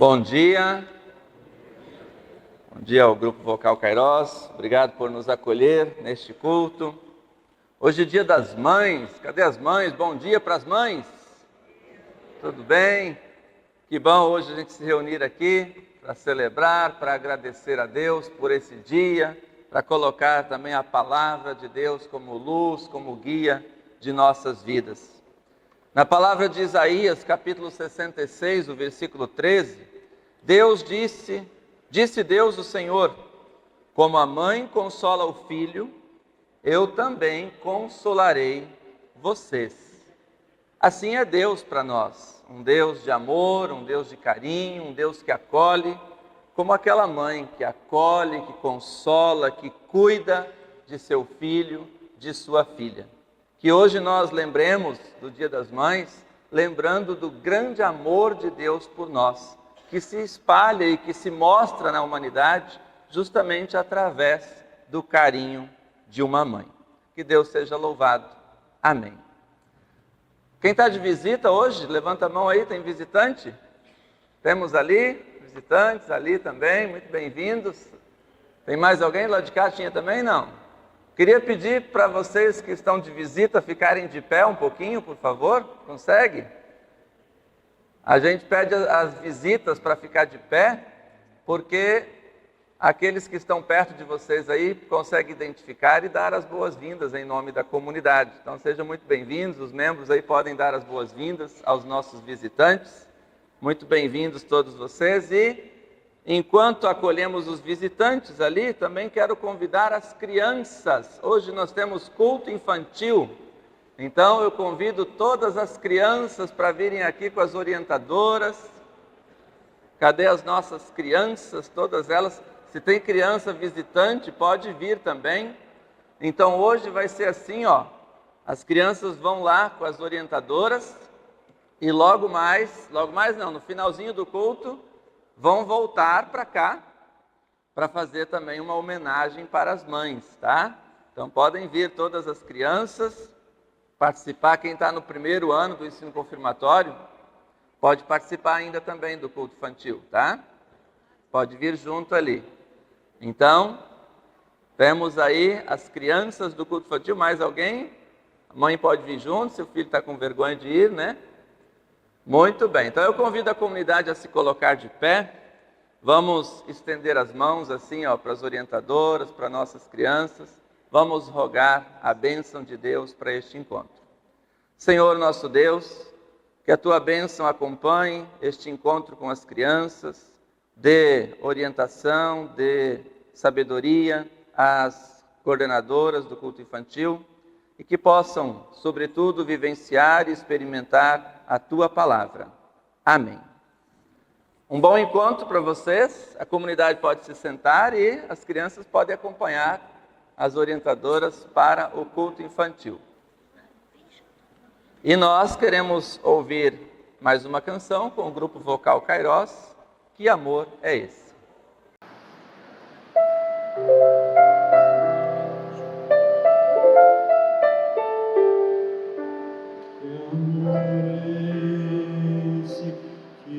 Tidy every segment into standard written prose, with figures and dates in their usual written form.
Bom dia. Bom dia ao Grupo Vocal Kairos. Obrigado por nos acolher neste culto. Hoje é dia das mães. Cadê as mães? Bom dia para as mães. Tudo bem? Que bom hoje a gente se reunir aqui para celebrar, para agradecer a Deus por esse dia, para colocar também a palavra de Deus como luz, como guia de nossas vidas. Na palavra de Isaías, capítulo 66, o versículo 13, Deus disse Deus o Senhor: como a mãe consola o filho, eu também consolarei vocês. Assim é Deus para nós, um Deus de amor, um Deus de carinho, um Deus que acolhe, como aquela mãe que acolhe, que consola, que cuida de seu filho, de sua filha. Que hoje nós lembremos do Dia das Mães, lembrando do grande amor de Deus por nós, que se espalha e que se mostra na humanidade justamente através do carinho de uma mãe. Que Deus seja louvado. Amém. Quem está de visita hoje, levanta a mão aí, tem visitante? Temos ali, visitantes ali também, muito bem-vindos. Tem mais alguém lá de cá? Tinha também? Não? Queria pedir para vocês que estão de visita ficarem de pé um pouquinho, por favor. Consegue? A gente pede as visitas para ficar de pé, porque aqueles que estão perto de vocês aí conseguem identificar e dar as boas-vindas em nome da comunidade. Então sejam muito bem-vindos, os membros aí podem dar as boas-vindas aos nossos visitantes. Muito bem-vindos todos vocês. E enquanto acolhemos os visitantes ali, também quero convidar as crianças. Hoje nós temos culto infantil. Então eu convido todas as crianças para virem aqui com as orientadoras. Cadê as nossas crianças? Todas elas. Se tem criança visitante, pode vir também. Então hoje vai ser assim, ó. As crianças vão lá com as orientadoras e logo mais não, no finalzinho do culto, vão voltar para cá para fazer também uma homenagem para as mães, tá? Então podem vir todas as crianças participar. Quem está no primeiro ano do ensino confirmatório pode participar ainda também do culto infantil, tá? Pode vir junto ali. Então, temos aí as crianças do culto infantil. Mais alguém? A mãe pode vir junto, se o filho está com vergonha de ir, né? Muito bem. Então eu convido a comunidade a se colocar de pé. Vamos estender as mãos assim, ó, para as orientadoras, para nossas crianças. Vamos rogar a bênção de Deus para este encontro. Senhor nosso Deus, que a Tua bênção acompanhe este encontro com as crianças, dê orientação, dê sabedoria às coordenadoras do culto infantil e que possam, sobretudo, vivenciar e experimentar a Tua palavra. Amém. Um bom encontro para vocês. A comunidade pode se sentar e as crianças podem acompanhar as orientadoras para o culto infantil. E nós queremos ouvir mais uma canção com o Grupo Vocal Kairos. Que amor é esse? Que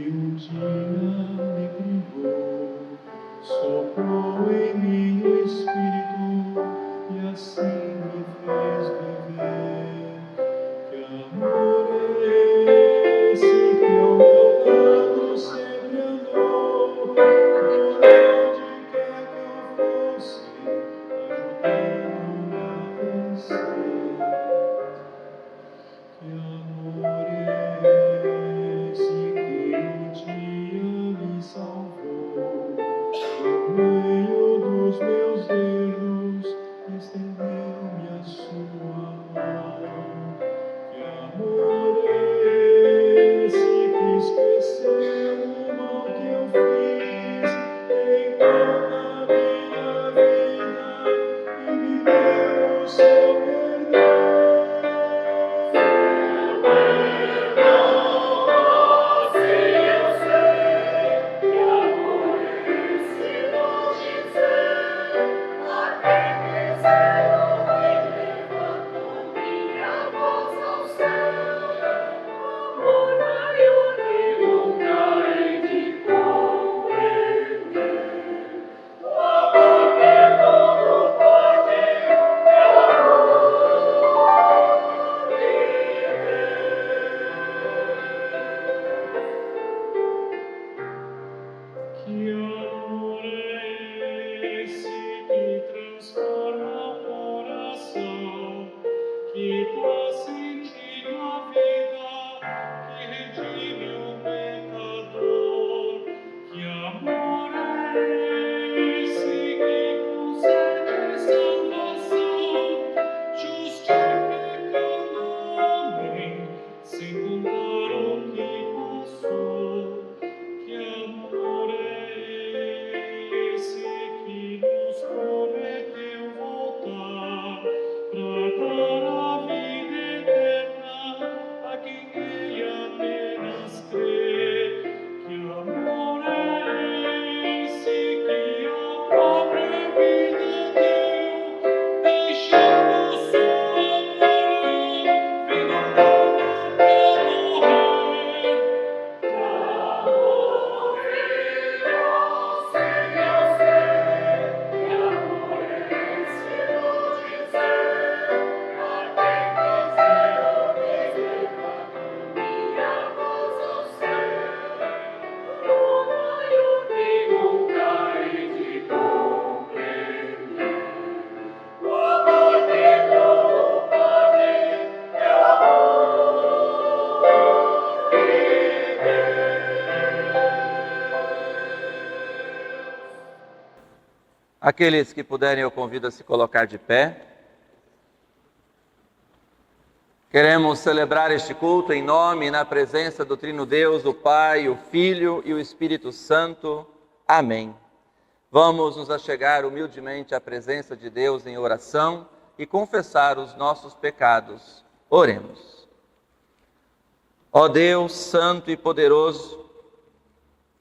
Aqueles que puderem, eu convido a se colocar de pé. Queremos celebrar este culto em nome e na presença do Trino Deus, o Pai, o Filho e o Espírito Santo. Amém. Vamos nos achegar humildemente à presença de Deus em oração e confessar os nossos pecados. Oremos. Ó Deus santo e poderoso,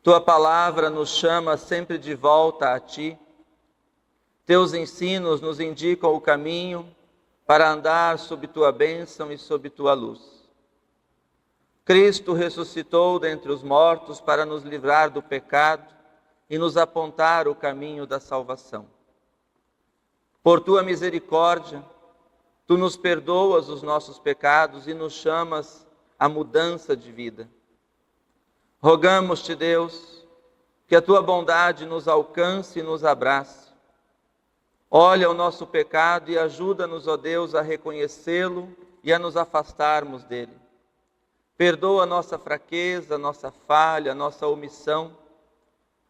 Tua palavra nos chama sempre de volta a Ti. Teus ensinos nos indicam o caminho para andar sob Tua bênção e sob Tua luz. Cristo ressuscitou dentre os mortos para nos livrar do pecado e nos apontar o caminho da salvação. Por Tua misericórdia, Tu nos perdoas os nossos pecados e nos chamas à mudança de vida. Rogamos-te, Deus, que a Tua bondade nos alcance e nos abrace. Olha o nosso pecado e ajuda-nos, ó Deus, a reconhecê-lo e a nos afastarmos dele. Perdoa nossa fraqueza, nossa falha, nossa omissão.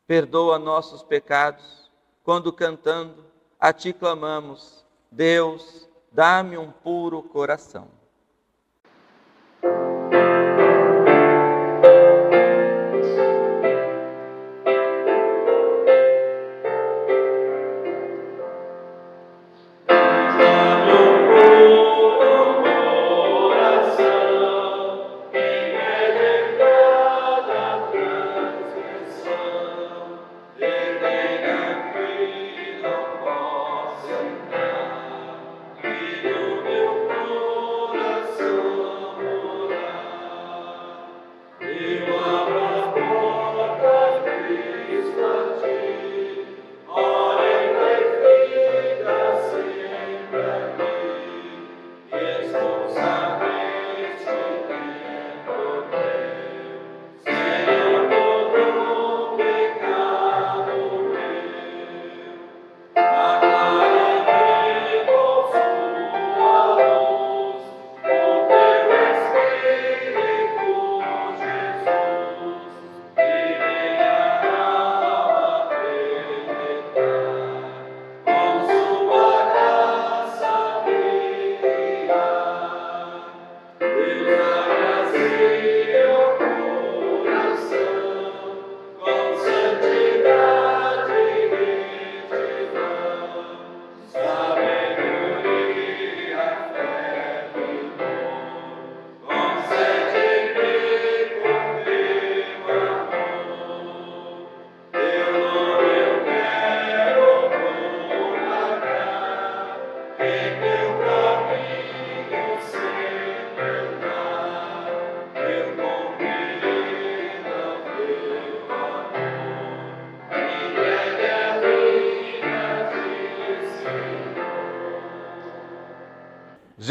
Perdoa nossos pecados, quando cantando, a Ti clamamos: Deus, dá-me um puro coração.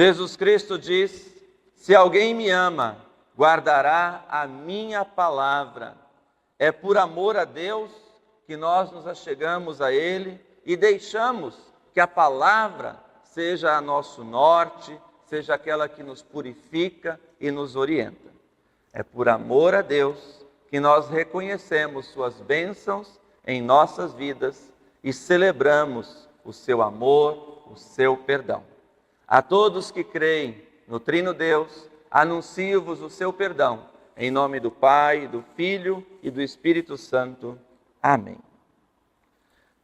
Jesus Cristo diz: se alguém me ama, guardará a minha palavra. É por amor a Deus que nós nos achegamos a Ele e deixamos que a palavra seja a nosso norte, seja aquela que nos purifica e nos orienta. É por amor a Deus que nós reconhecemos suas bênçãos em nossas vidas e celebramos o seu amor, o seu perdão. A todos que creem no Trino Deus, anuncio-vos o seu perdão, em nome do Pai, do Filho e do Espírito Santo. Amém.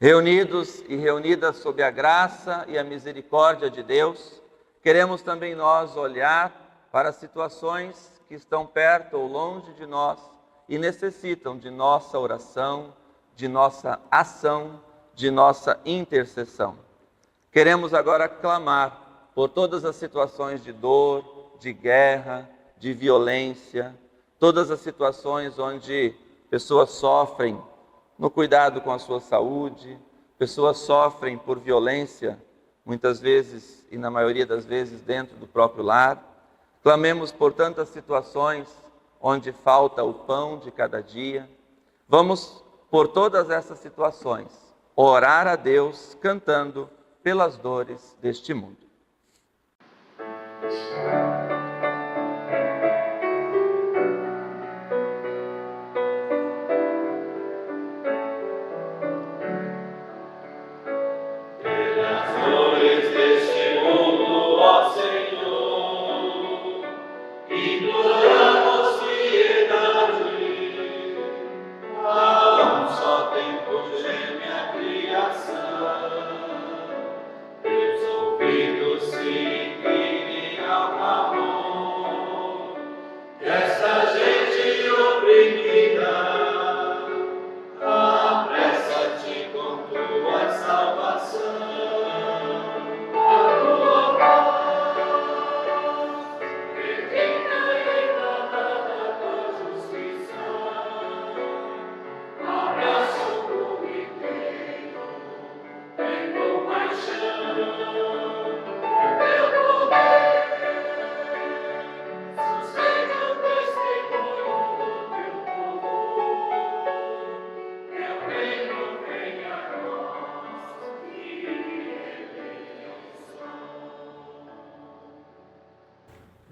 Reunidos e reunidas sob a graça e a misericórdia de Deus, queremos também nós olhar para situações que estão perto ou longe de nós e necessitam de nossa oração, de nossa ação, de nossa intercessão. Queremos agora clamar por todas as situações de dor, de guerra, de violência, todas as situações onde pessoas sofrem no cuidado com a sua saúde, pessoas sofrem por violência, muitas vezes e na maioria das vezes dentro do próprio lar. Clamemos por tantas situações onde falta o pão de cada dia. Vamos, por todas essas situações, orar a Deus cantando pelas dores deste mundo.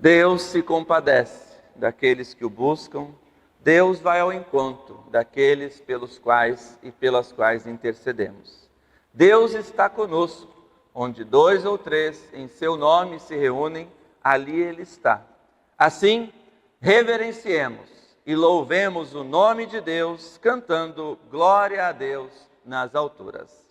Deus se compadece daqueles que o buscam, Deus vai ao encontro daqueles pelos quais e pelas quais intercedemos. Deus está conosco, onde 2 ou 3 em seu nome se reúnem, ali Ele está. Assim, reverenciemos e louvemos o nome de Deus, cantando glória a Deus nas alturas.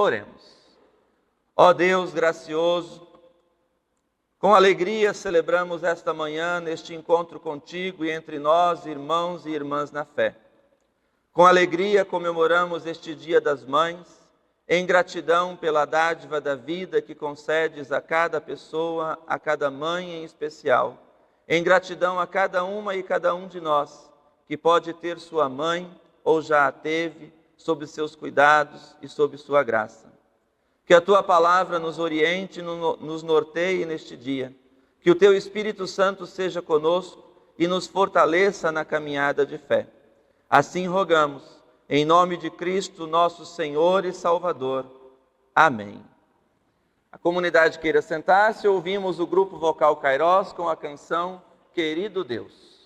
Oremos. Ó Deus gracioso, com alegria celebramos esta manhã neste encontro contigo e entre nós, irmãos e irmãs na fé. Com alegria comemoramos este Dia das Mães, em gratidão pela dádiva da vida que concedes a cada pessoa, a cada mãe em especial, em gratidão a cada uma e cada um de nós, que pode ter sua mãe ou já a teve, sob seus cuidados e sob sua graça. Que a Tua palavra nos oriente e nos norteie neste dia. Que o Teu Espírito Santo seja conosco e nos fortaleça na caminhada de fé. Assim rogamos, em nome de Cristo, nosso Senhor e Salvador. Amém. A comunidade queira sentar-se, ouvimos o grupo vocal Kairos com a canção Querido Deus.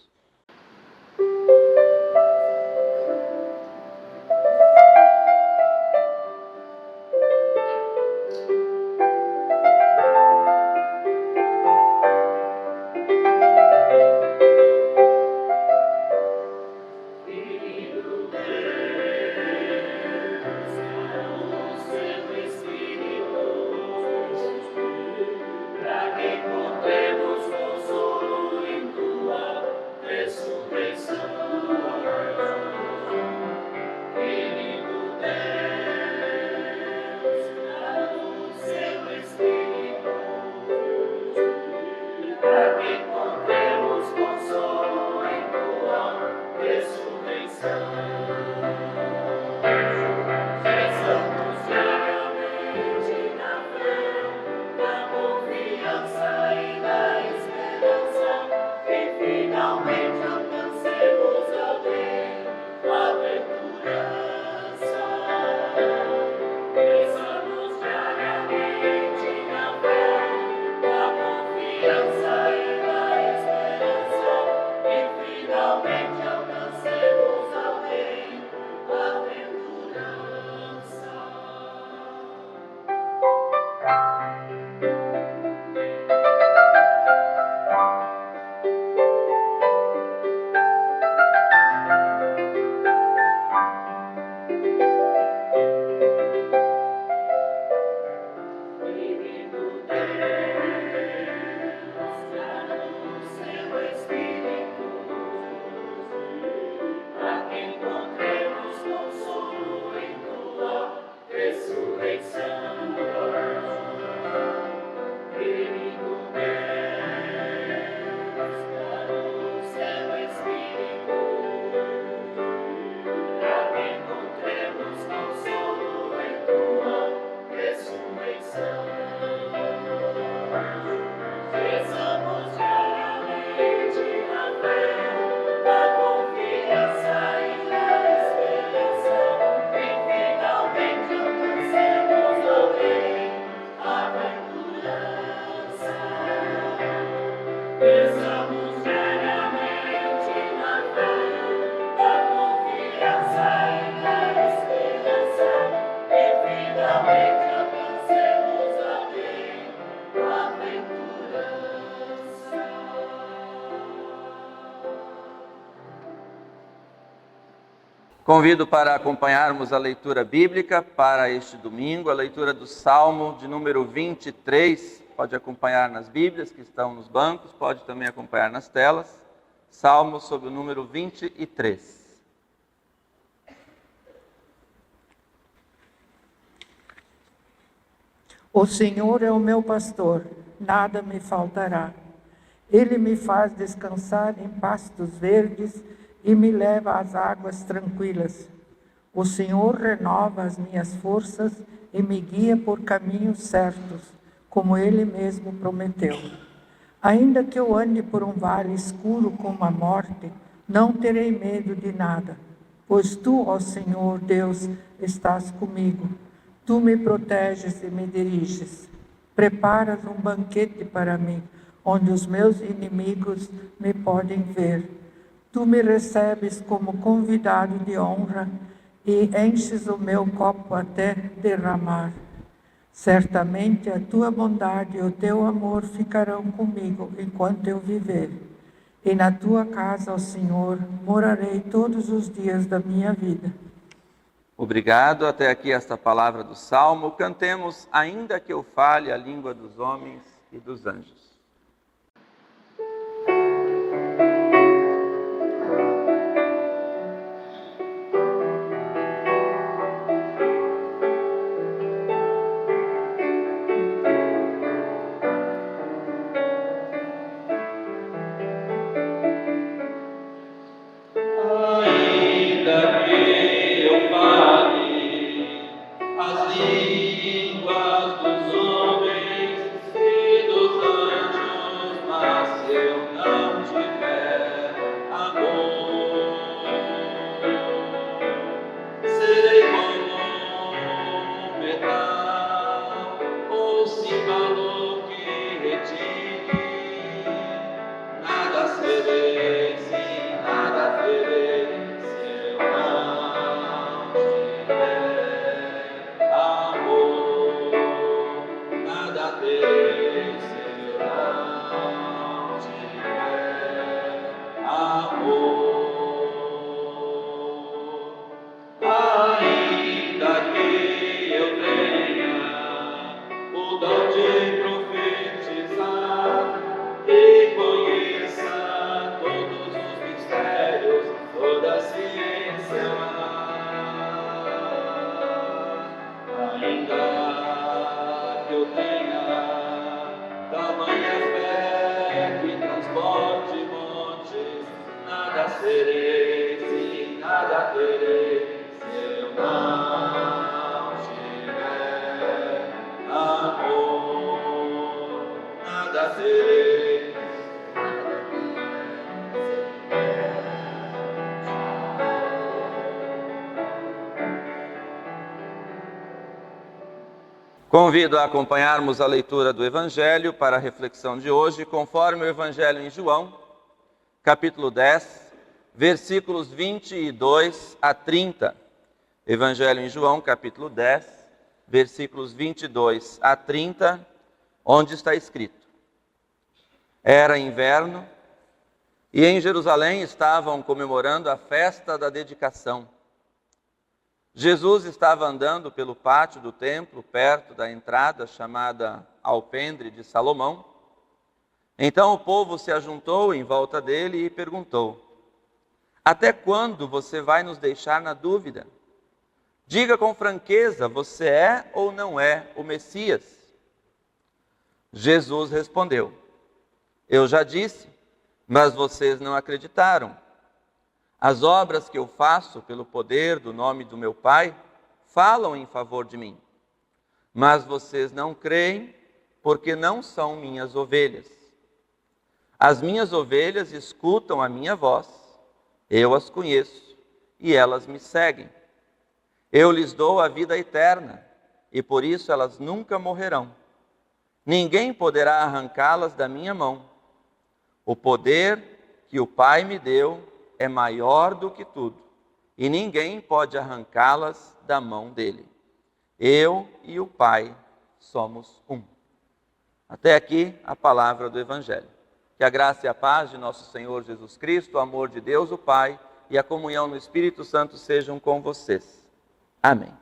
Convido para acompanharmos a leitura bíblica para este domingo, a leitura do Salmo de número 23. Pode acompanhar nas Bíblias que estão nos bancos, pode também acompanhar nas telas. Salmo sobre o número 23. O Senhor é o meu pastor, nada me faltará. Ele me faz descansar em pastos verdes e me leva às águas tranquilas. O Senhor renova as minhas forças e me guia por caminhos certos, como Ele mesmo prometeu. Ainda que eu ande por um vale escuro como a morte, não terei medo de nada, pois Tu, ó Senhor Deus, estás comigo. Tu me proteges e me diriges. Preparas um banquete para mim, onde os meus inimigos me podem ver. Tu me recebes como convidado de honra e enches o meu copo até derramar. Certamente a tua bondade e o teu amor ficarão comigo enquanto eu viver. E na tua casa, ó Senhor, morarei todos os dias da minha vida. Obrigado. Até aqui esta palavra do Salmo. Cantemos, ainda que eu fale a língua dos homens e dos anjos. Convido a acompanharmos a leitura do Evangelho para a reflexão de hoje, conforme o Evangelho em João, capítulo 10, versículos 22 a 30. Evangelho em João, capítulo 10, versículos 22 a 30, onde está escrito: Era inverno e em Jerusalém estavam comemorando a festa da dedicação. Jesus estava andando pelo pátio do templo, perto da entrada chamada Alpendre de Salomão. Então o povo se ajuntou em volta dele e perguntou: Até quando você vai nos deixar na dúvida? Diga com franqueza, você é ou não é o Messias? Jesus respondeu: Eu já disse, mas vocês não acreditaram. As obras que eu faço pelo poder do nome do meu Pai falam em favor de mim. Mas vocês não creem porque não são minhas ovelhas. As minhas ovelhas escutam a minha voz, eu as conheço e elas me seguem. Eu lhes dou a vida eterna e por isso elas nunca morrerão. Ninguém poderá arrancá-las da minha mão. O poder que o Pai me deu é maior do que tudo, e ninguém pode arrancá-las da mão dele. Eu e o Pai somos um. Até aqui a palavra do Evangelho. Que a graça e a paz de nosso Senhor Jesus Cristo, o amor de Deus o Pai e a comunhão no Espírito Santo sejam com vocês. Amém.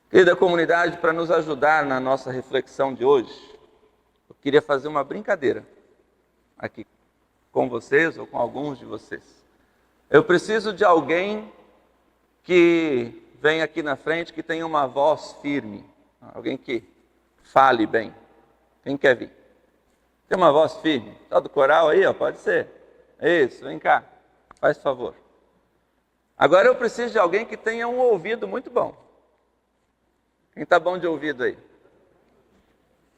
Querida comunidade, para nos ajudar na nossa reflexão de hoje, eu queria fazer uma brincadeira aqui com vocês ou com alguns de vocês. Eu preciso de alguém que venha aqui na frente, que tenha uma voz firme, alguém que fale bem. Quem quer vir? Tem uma voz firme? Tá do coral aí, ó, pode ser. Isso, vem cá, faz favor. Agora eu preciso de alguém que tenha um ouvido muito bom. Quem está bom de ouvido aí?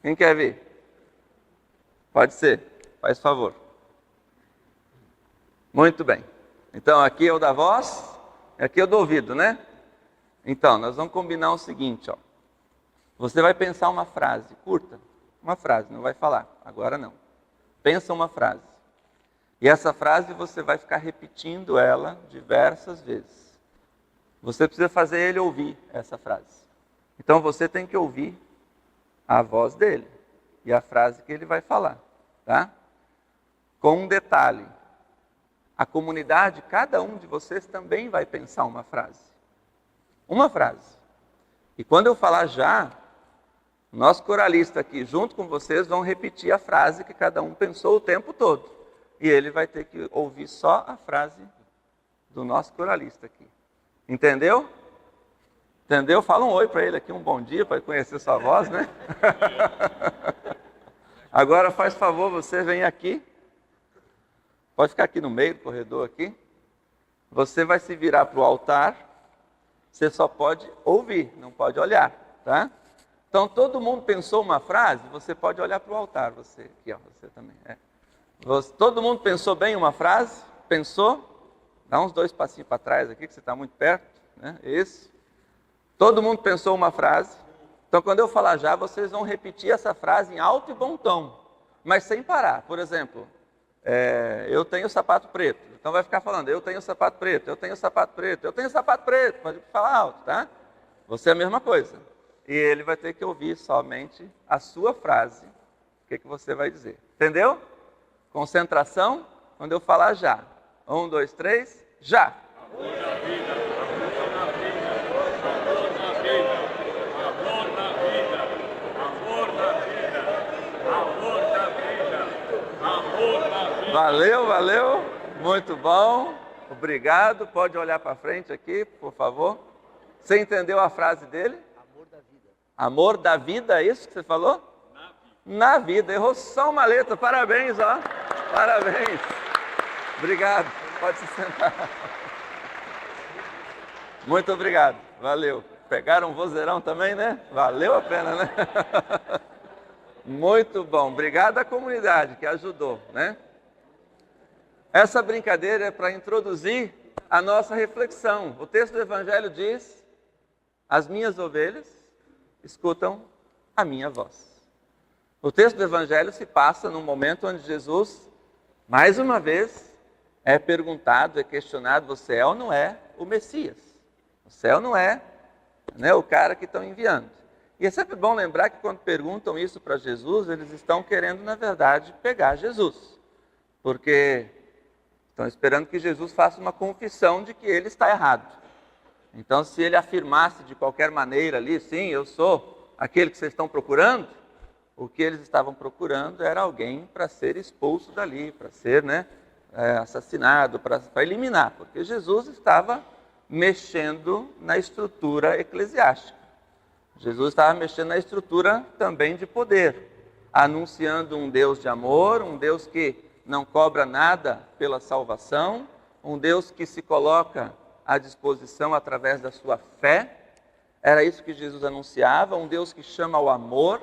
Quem quer vir? Pode ser, faz favor. Muito bem. Então aqui é o da voz, aqui é o do ouvido, né? Então, nós vamos combinar o seguinte, ó. Você vai pensar uma frase curta, uma frase, não vai falar, agora não. Pensa uma frase. E essa frase você vai ficar repetindo ela diversas vezes. Você precisa fazer ele ouvir essa frase. Então você tem que ouvir a voz dele e a frase que ele vai falar, tá? Com um detalhe, a comunidade, cada um de vocês também vai pensar uma frase. Uma frase. E quando eu falar já, o nosso coralista aqui, junto com vocês, vão repetir a frase que cada um pensou o tempo todo. E ele vai ter que ouvir só a frase do nosso coralista aqui. Entendeu? Entendeu? Fala um oi para ele aqui, um bom dia, para conhecer sua voz, né? Agora faz favor, você vem aqui. Pode ficar aqui no meio do corredor aqui. Você vai se virar para o altar. Você só pode ouvir, não pode olhar, tá? Então todo mundo pensou uma frase, você pode olhar para o altar, você aqui, ó, você também. Todo mundo pensou bem uma frase? Pensou? Dá uns 2 passinhos para trás aqui, que você está muito perto, né? Isso. Todo mundo pensou uma frase. Então quando eu falar já, vocês vão repetir essa frase em alto e bom tom, mas sem parar. Por exemplo, eu tenho sapato preto. Então vai ficar falando, eu tenho sapato preto, eu tenho sapato preto, eu tenho sapato preto. Pode falar alto, tá? Você é a mesma coisa. E ele vai ter que ouvir somente a sua frase. O que você vai dizer. Entendeu? Concentração, quando eu falar já. 1, 2, 3, já! Amor da vida, amor na vida, amor na vida, amor na vida, amor na vida, amor na vida, amor na vida. Valeu, valeu, muito bom, obrigado. Pode olhar para frente aqui, por favor. Você entendeu a frase dele? Amor da vida. Amor da vida, é isso que você falou? Na vida, errou só uma letra, parabéns, ó, parabéns. Obrigado, pode se sentar. Muito obrigado, valeu. Pegaram um vozeirão também, né? Valeu a pena, né? Muito bom, obrigado à comunidade que ajudou, né? Essa brincadeira é para introduzir a nossa reflexão. O texto do Evangelho diz, as minhas ovelhas escutam a minha voz. O texto do Evangelho se passa num momento onde Jesus, mais uma vez, é perguntado, é questionado, você é ou não é o Messias? Você é ou não é, né, o cara que estão enviando? E é sempre bom lembrar que quando perguntam isso para Jesus, eles estão querendo, na verdade, pegar Jesus. Porque estão esperando que Jesus faça uma confissão de que ele está errado. Então, se ele afirmasse de qualquer maneira ali, sim, eu sou aquele que vocês estão procurando, o que eles estavam procurando era alguém para ser expulso dali, para ser, né, assassinado, para eliminar, porque Jesus estava mexendo na estrutura eclesiástica. Jesus estava mexendo na estrutura também de poder, anunciando um Deus de amor, um Deus que não cobra nada pela salvação, um Deus que se coloca à disposição através da sua fé. Era isso que Jesus anunciava, um Deus que chama ao amor,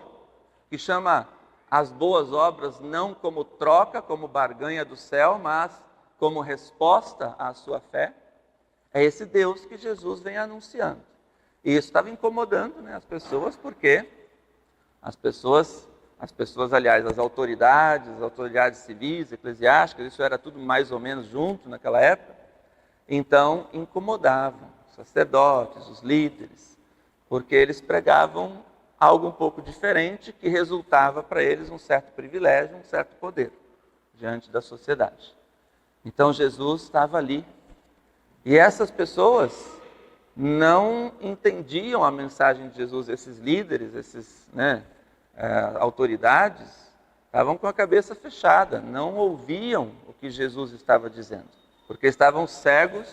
que chama as boas obras não como troca, como barganha do céu, mas como resposta à sua fé. É esse Deus que Jesus vem anunciando. E isso estava incomodando, né, as pessoas, porque as pessoas, aliás, as autoridades civis, eclesiásticas, isso era tudo mais ou menos junto naquela época, então incomodavam os sacerdotes, os líderes, porque eles pregavam algo um pouco diferente que resultava para eles um certo privilégio, um certo poder diante da sociedade. Então Jesus estava ali. E essas pessoas não entendiam a mensagem de Jesus. Esses líderes, esses autoridades, estavam com a cabeça fechada, não ouviam o que Jesus estava dizendo, porque estavam cegos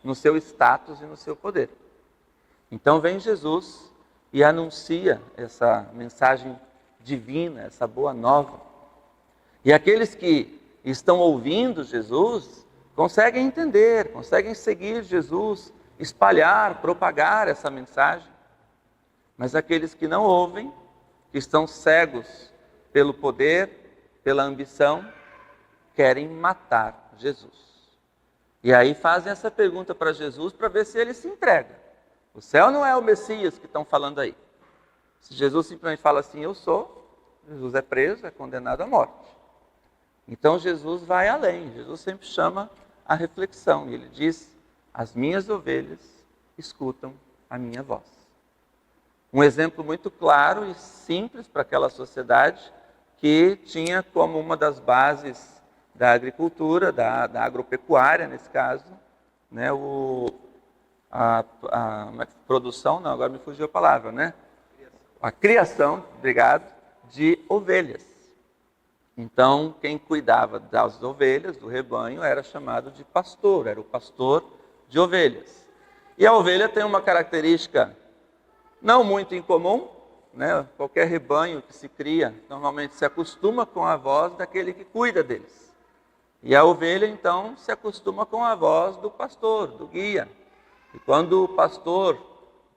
no seu status e no seu poder. Então vem Jesus e anuncia essa mensagem divina, essa boa nova. E aqueles que estão ouvindo Jesus conseguem entender, conseguem seguir Jesus, espalhar, propagar essa mensagem. Mas aqueles que não ouvem, que estão cegos pelo poder, pela ambição, querem matar Jesus. E aí fazem essa pergunta para Jesus para ver se ele se entrega. O céu não é o Messias que estão falando aí. Se Jesus simplesmente fala assim, eu sou, Jesus é preso, é condenado à morte. Então Jesus vai além, Jesus sempre chama a reflexão. E ele diz, as minhas ovelhas escutam a minha voz. Um exemplo muito claro e simples para aquela sociedade que tinha como uma das bases da agricultura, da agropecuária nesse caso, né, a produção, não, agora me fugiu a palavra, né? A criação, obrigado, de ovelhas. Então, quem cuidava das ovelhas, do rebanho, era chamado de pastor, era o pastor de ovelhas. E a ovelha tem uma característica não muito incomum, né? Qualquer rebanho que se cria, normalmente se acostuma com a voz daquele que cuida deles. E a ovelha, então, se acostuma com a voz do pastor, do guia. E quando o pastor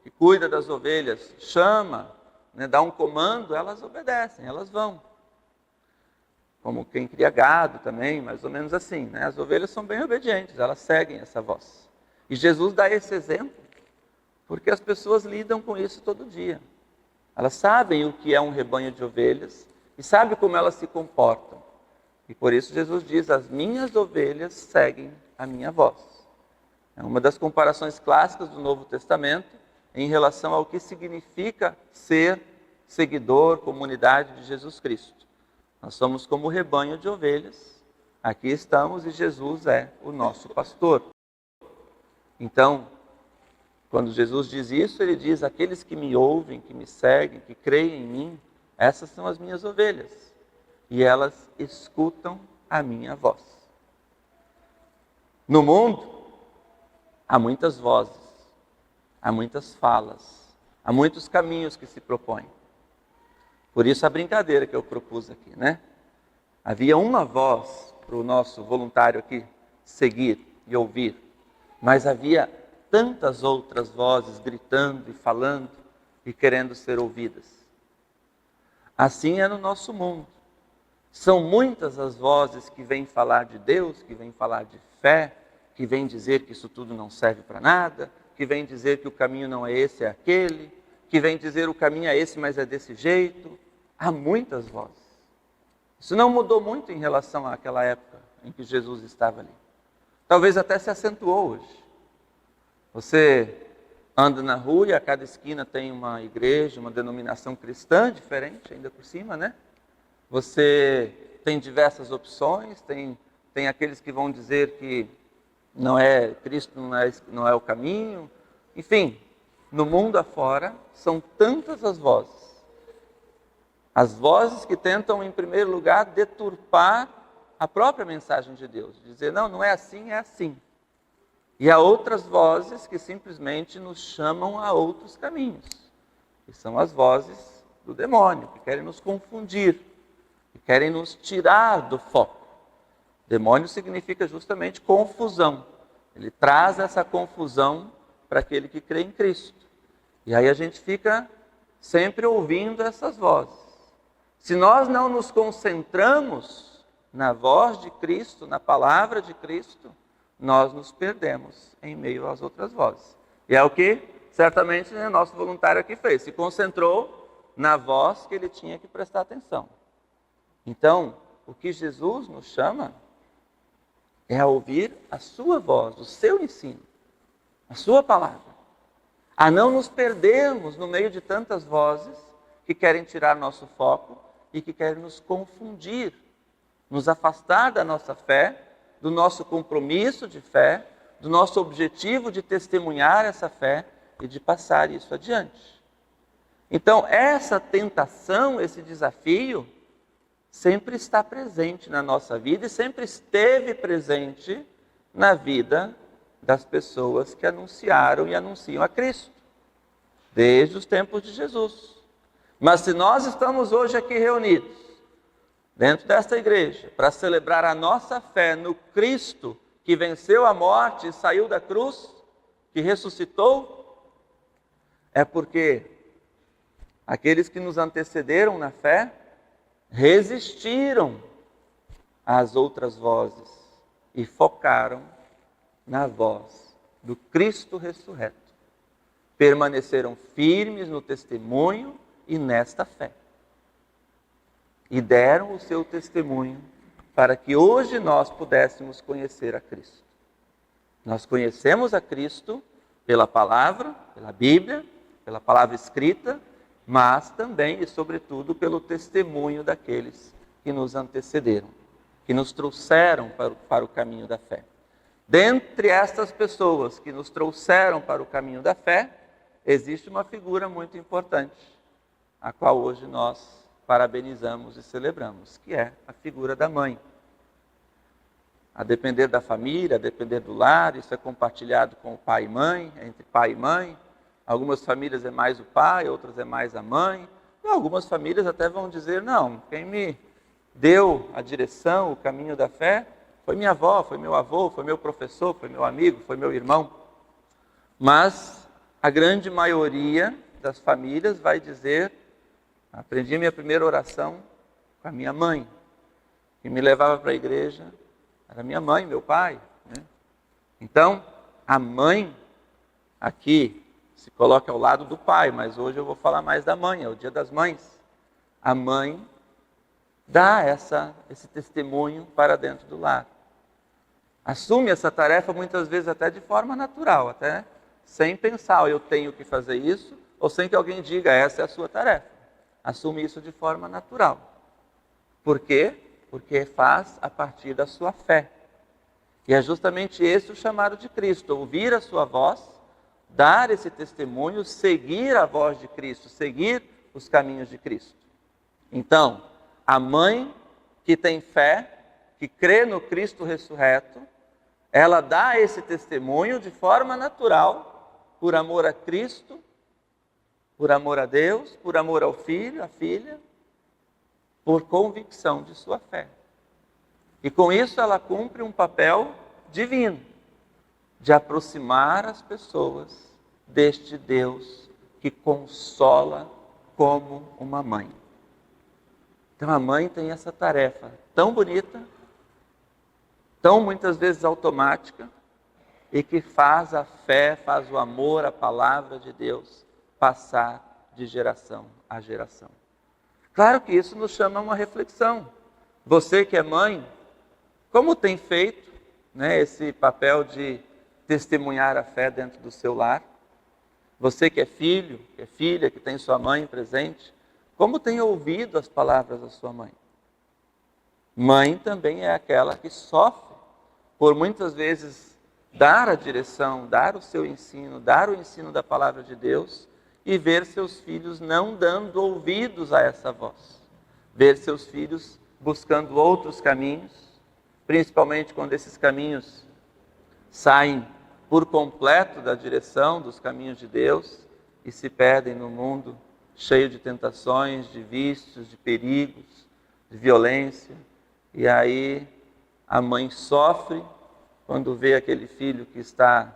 que cuida das ovelhas chama, né, dá um comando, elas obedecem, elas vão. Como quem cria gado também, mais ou menos assim, né? As ovelhas são bem obedientes, elas seguem essa voz. E Jesus dá esse exemplo, porque as pessoas lidam com isso todo dia. Elas sabem o que é um rebanho de ovelhas e sabem como elas se comportam. E por isso Jesus diz, as minhas ovelhas seguem a minha voz. É uma das comparações clássicas do Novo Testamento em relação ao que significa ser seguidor, comunidade de Jesus Cristo. Nós somos como o rebanho de ovelhas, aqui estamos e Jesus é o nosso pastor. Então, quando Jesus diz isso, ele diz, aqueles que me ouvem, que me seguem, que creem em mim, essas são as minhas ovelhas. E elas escutam a minha voz. No mundo, há muitas vozes, há muitas falas, há muitos caminhos que se propõem. Por isso a brincadeira que eu propus aqui, né? Havia uma voz para o nosso voluntário aqui seguir e ouvir, mas havia tantas outras vozes gritando e falando e querendo ser ouvidas. Assim é no nosso mundo. São muitas as vozes que vêm falar de Deus, que vêm falar de fé, que vêm dizer que isso tudo não serve para nada, que vêm dizer que o caminho não é esse, é aquele, que vêm dizer o caminho é esse, mas é desse jeito. Há muitas vozes. Isso não mudou muito em relação àquela época em que Jesus estava ali. Talvez até se acentuou hoje. Você anda na rua e a cada esquina tem uma igreja, uma denominação cristã diferente, ainda por cima, né? Você tem diversas opções, tem aqueles que vão dizer que não é Cristo, não é o caminho. Enfim, no mundo afora, são tantas as vozes. As vozes que tentam, em primeiro lugar, deturpar a própria mensagem de Deus. Dizer, não é assim, é assim. E há outras vozes que simplesmente nos chamam a outros caminhos. Que são as vozes do demônio, que querem nos confundir, que querem nos tirar do foco. Demônio significa justamente confusão. Ele traz essa confusão para aquele que crê em Cristo. E aí a gente fica sempre ouvindo essas vozes. Se nós não nos concentramos na voz de Cristo, na palavra de Cristo, nós nos perdemos em meio às outras vozes. E é o que certamente o nosso voluntário aqui fez. Se concentrou na voz que ele tinha que prestar atenção. Então, o que Jesus nos chama é a ouvir a sua voz, o seu ensino, a sua palavra. A não nos perdermos no meio de tantas vozes que querem tirar nosso foco e que querem nos confundir, nos afastar da nossa fé do nosso compromisso de fé, do nosso objetivo de testemunhar essa fé e de passar isso adiante. Então, essa tentação, esse desafio, sempre está presente na nossa vida e sempre esteve presente na vida das pessoas que anunciaram e anunciam a Cristo, desde os tempos de Jesus. Mas se nós estamos hoje aqui reunidos, dentro desta igreja, para celebrar a nossa fé no Cristo que venceu a morte e saiu da cruz, que ressuscitou, é porque aqueles que nos antecederam na fé resistiram às outras vozes e focaram na voz do Cristo ressurreto. Permaneceram firmes no testemunho e nesta fé. E deram o seu testemunho para que hoje nós pudéssemos conhecer a Cristo. Nós conhecemos a Cristo pela palavra, pela Bíblia, pela palavra escrita, mas também e sobretudo pelo testemunho daqueles que nos antecederam, que nos trouxeram para o caminho da fé. Dentre estas pessoas que nos trouxeram para o caminho da fé, existe uma figura muito importante, a qual hoje nós parabenizamos e celebramos, que é a figura da mãe. A depender da família, a depender do lar, isso é compartilhado com o pai e mãe, entre pai e mãe. Algumas famílias é mais o pai, outras é mais a mãe. E algumas famílias até vão dizer, não, quem me deu a direção, o caminho da fé, foi minha avó, foi meu avô, foi meu professor, foi meu amigo, foi meu irmão. Mas a grande maioria das famílias vai dizer, aprendi minha primeira oração com a minha mãe, que me levava para a igreja, era minha mãe, meu pai, né? Então, a mãe aqui se coloca ao lado do pai, mas hoje eu vou falar mais da mãe, é o Dia das Mães. A mãe dá esse testemunho para dentro do lar. Assume essa tarefa muitas vezes até de forma natural, até sem pensar, eu tenho que fazer isso, ou sem que alguém diga, essa é a sua tarefa. Assume isso de forma natural. Por quê? Porque faz a partir da sua fé. E é justamente esse o chamado de Cristo, ouvir a sua voz, dar esse testemunho, seguir a voz de Cristo, seguir os caminhos de Cristo. Então, a mãe que tem fé, que crê no Cristo ressurreto, ela dá esse testemunho de forma natural, por amor a Cristo, por amor a Deus, por amor ao filho, à filha, por convicção de sua fé. E com isso ela cumpre um papel divino, de aproximar as pessoas deste Deus que consola como uma mãe. Então a mãe tem essa tarefa tão bonita, tão muitas vezes automática, e que faz a fé, faz o amor, a palavra de Deus passar de geração a geração. Claro que isso nos chama a uma reflexão. Você que é mãe, como tem feito, esse papel de testemunhar a fé dentro do seu lar? Você que é filho, que é filha, que tem sua mãe presente, como tem ouvido as palavras da sua mãe? Mãe também é aquela que sofre por muitas vezes dar a direção, dar o seu ensino, dar o ensino da palavra de Deus e ver seus filhos não dando ouvidos a essa voz. Ver seus filhos buscando outros caminhos, principalmente quando esses caminhos saem por completo da direção dos caminhos de Deus e se perdem no mundo cheio de tentações, de vícios, de perigos, de violência. E aí a mãe sofre quando vê aquele filho que está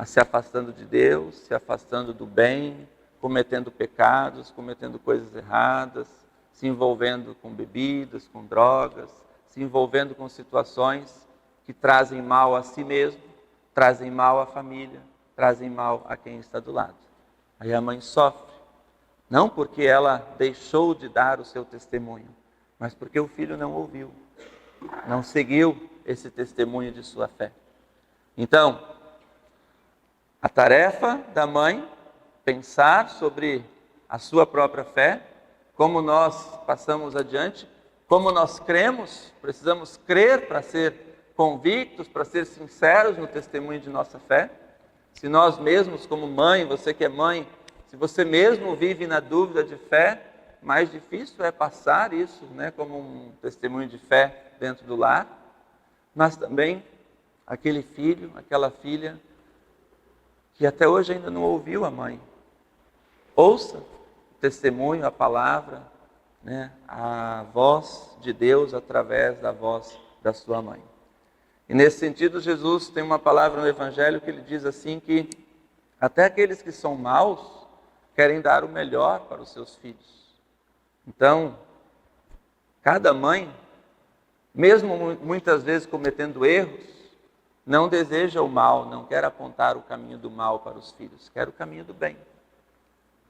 se afastando de Deus, se afastando do bem, cometendo pecados, cometendo coisas erradas, se envolvendo com bebidas, com drogas, se envolvendo com situações que trazem mal a si mesmo, trazem mal à família, trazem mal a quem está do lado. Aí a mãe sofre, não porque ela deixou de dar o seu testemunho, mas porque o filho não ouviu, não seguiu esse testemunho de sua fé. Então, a tarefa da mãe, pensar sobre a sua própria fé, como nós passamos adiante, como nós cremos, precisamos crer para ser convictos, para ser sinceros no testemunho de nossa fé. Se nós mesmos, como mãe, você que é mãe, se você mesmo vive na dúvida de fé, mais difícil é passar isso, né, como um testemunho de fé dentro do lar. Mas também aquele filho, aquela filha que até hoje ainda não ouviu a mãe. Ouça o testemunho, a palavra, né, a voz de Deus através da voz da sua mãe. E nesse sentido, Jesus tem uma palavra no Evangelho que ele diz assim que até aqueles que são maus querem dar o melhor para os seus filhos. Então, cada mãe, mesmo muitas vezes cometendo erros, não deseja o mal, não quer apontar o caminho do mal para os filhos, quer o caminho do bem.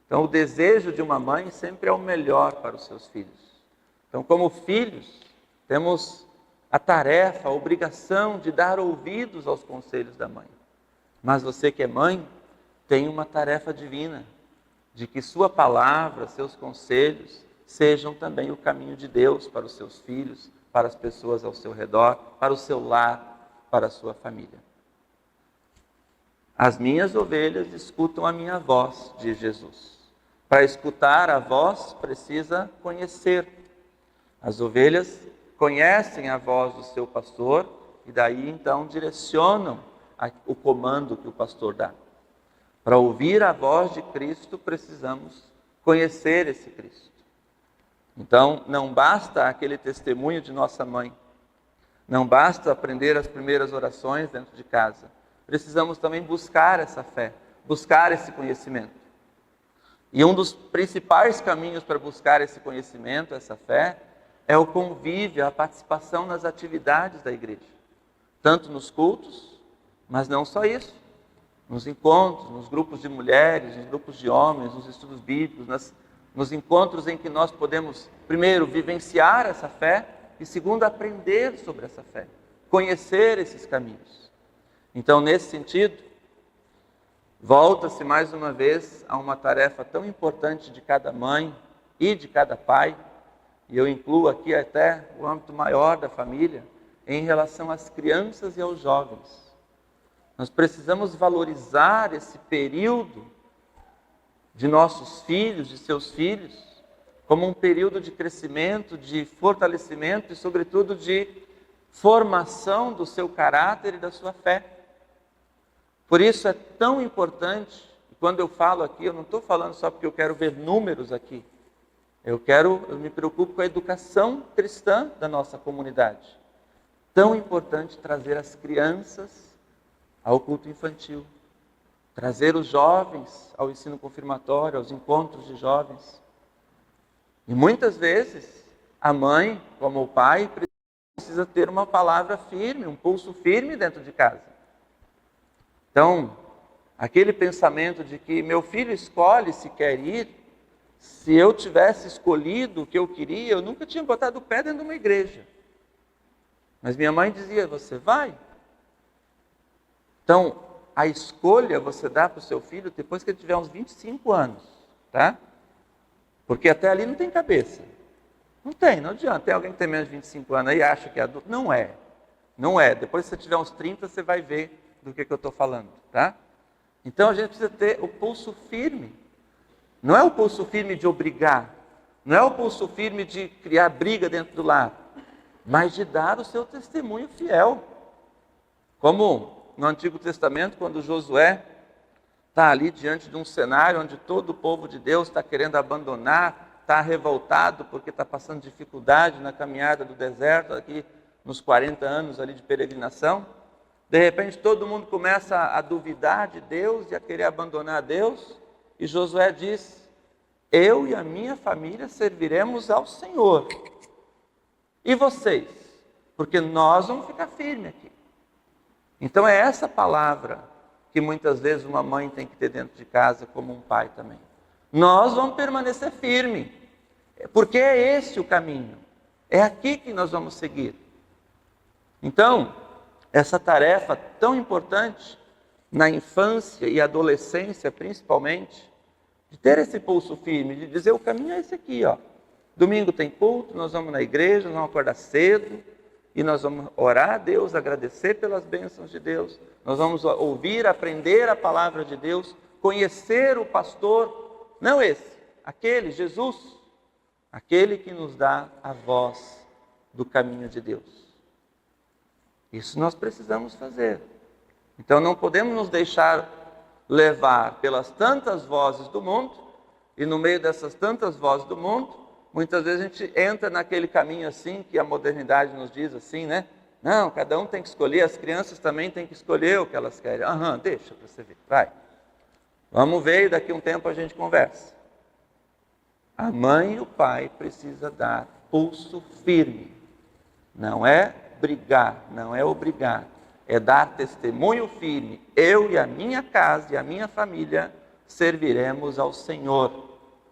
Então, o desejo de uma mãe sempre é o melhor para os seus filhos. Então, como filhos, temos a tarefa, a obrigação de dar ouvidos aos conselhos da mãe. Mas você que é mãe, tem uma tarefa divina, de que sua palavra, seus conselhos, sejam também o caminho de Deus para os seus filhos, para as pessoas ao seu redor, para o seu lar, para a sua família. As minhas ovelhas escutam a minha voz, diz Jesus. Para escutar a voz, precisa conhecer. As ovelhas conhecem a voz do seu pastor e daí então direcionam o comando que o pastor dá. Para ouvir a voz de Cristo, precisamos conhecer esse Cristo. Então, não basta aquele testemunho de nossa mãe, não basta aprender as primeiras orações dentro de casa. Precisamos também buscar essa fé, buscar esse conhecimento. E um dos principais caminhos para buscar esse conhecimento, essa fé, é o convívio, a participação nas atividades da igreja. Tanto nos cultos, mas não só isso. Nos encontros, nos grupos de mulheres, nos grupos de homens, nos estudos bíblicos, nos encontros em que nós podemos, primeiro, vivenciar essa fé e, segundo, aprender sobre essa fé, conhecer esses caminhos. Então, nesse sentido, volta-se mais uma vez a uma tarefa tão importante de cada mãe e de cada pai, e eu incluo aqui até o âmbito maior da família, em relação às crianças e aos jovens. Nós precisamos valorizar esse período de nossos filhos, de seus filhos, como um período de crescimento, de fortalecimento e, sobretudo, de formação do seu caráter e da sua fé. Por isso é tão importante, e quando eu falo aqui, eu não estou falando só porque eu quero ver números aqui. Eu me preocupo com a educação cristã da nossa comunidade. Tão importante trazer as crianças ao culto infantil, trazer os jovens ao ensino confirmatório, aos encontros de jovens. E muitas vezes a mãe, como o pai, precisa ter uma palavra firme, um pulso firme dentro de casa. Então, aquele pensamento de que meu filho escolhe se quer ir, se eu tivesse escolhido o que eu queria, eu nunca tinha botado o pé dentro de uma igreja. Mas minha mãe dizia, você vai? Então, a escolha você dá para o seu filho depois que ele tiver uns 25 anos, tá? Porque até ali não tem cabeça. Não adianta. Tem alguém que tem menos de 25 anos aí e acha que é adulto. Não é. Depois que você tiver uns 30, você vai ver do que eu estou falando, tá? Então, a gente precisa ter o pulso firme. Não é o pulso firme de obrigar. Não é o pulso firme de criar briga dentro do lar. Mas de dar o seu testemunho fiel. Como no Antigo Testamento, quando Josué está ali diante de um cenário onde todo o povo de Deus está querendo abandonar, está revoltado porque está passando dificuldade na caminhada do deserto, aqui nos 40 anos ali de peregrinação. De repente todo mundo começa a duvidar de Deus e a querer abandonar Deus. E Josué diz, eu e a minha família serviremos ao Senhor. E vocês? Porque nós vamos ficar firmes aqui. Então é essa palavra que muitas vezes uma mãe tem que ter dentro de casa, como um pai também. Nós vamos permanecer firmes, porque é esse o caminho. É aqui que nós vamos seguir. Então, essa tarefa tão importante, na infância e adolescência principalmente, de ter esse pulso firme, de dizer o caminho é esse aqui, ó. Domingo tem culto, nós vamos na igreja, nós vamos acordar cedo, e nós vamos orar a Deus, agradecer pelas bênçãos de Deus, nós vamos ouvir, aprender a palavra de Deus, conhecer o pastor, não esse, aquele, Jesus, aquele que nos dá a voz do caminho de Deus. Isso nós precisamos fazer. Então não podemos nos deixar levar pelas tantas vozes do mundo, e no meio dessas tantas vozes do mundo, muitas vezes a gente entra naquele caminho assim, que a modernidade nos diz assim, né? Não, cada um tem que escolher, as crianças também têm que escolher o que elas querem. Deixa para você ver, vai. Vamos ver e daqui a um tempo a gente conversa. A mãe e o pai precisam dar pulso firme. Não é brigar, não é obrigar. É dar testemunho firme. Eu e a minha casa e a minha família serviremos ao Senhor.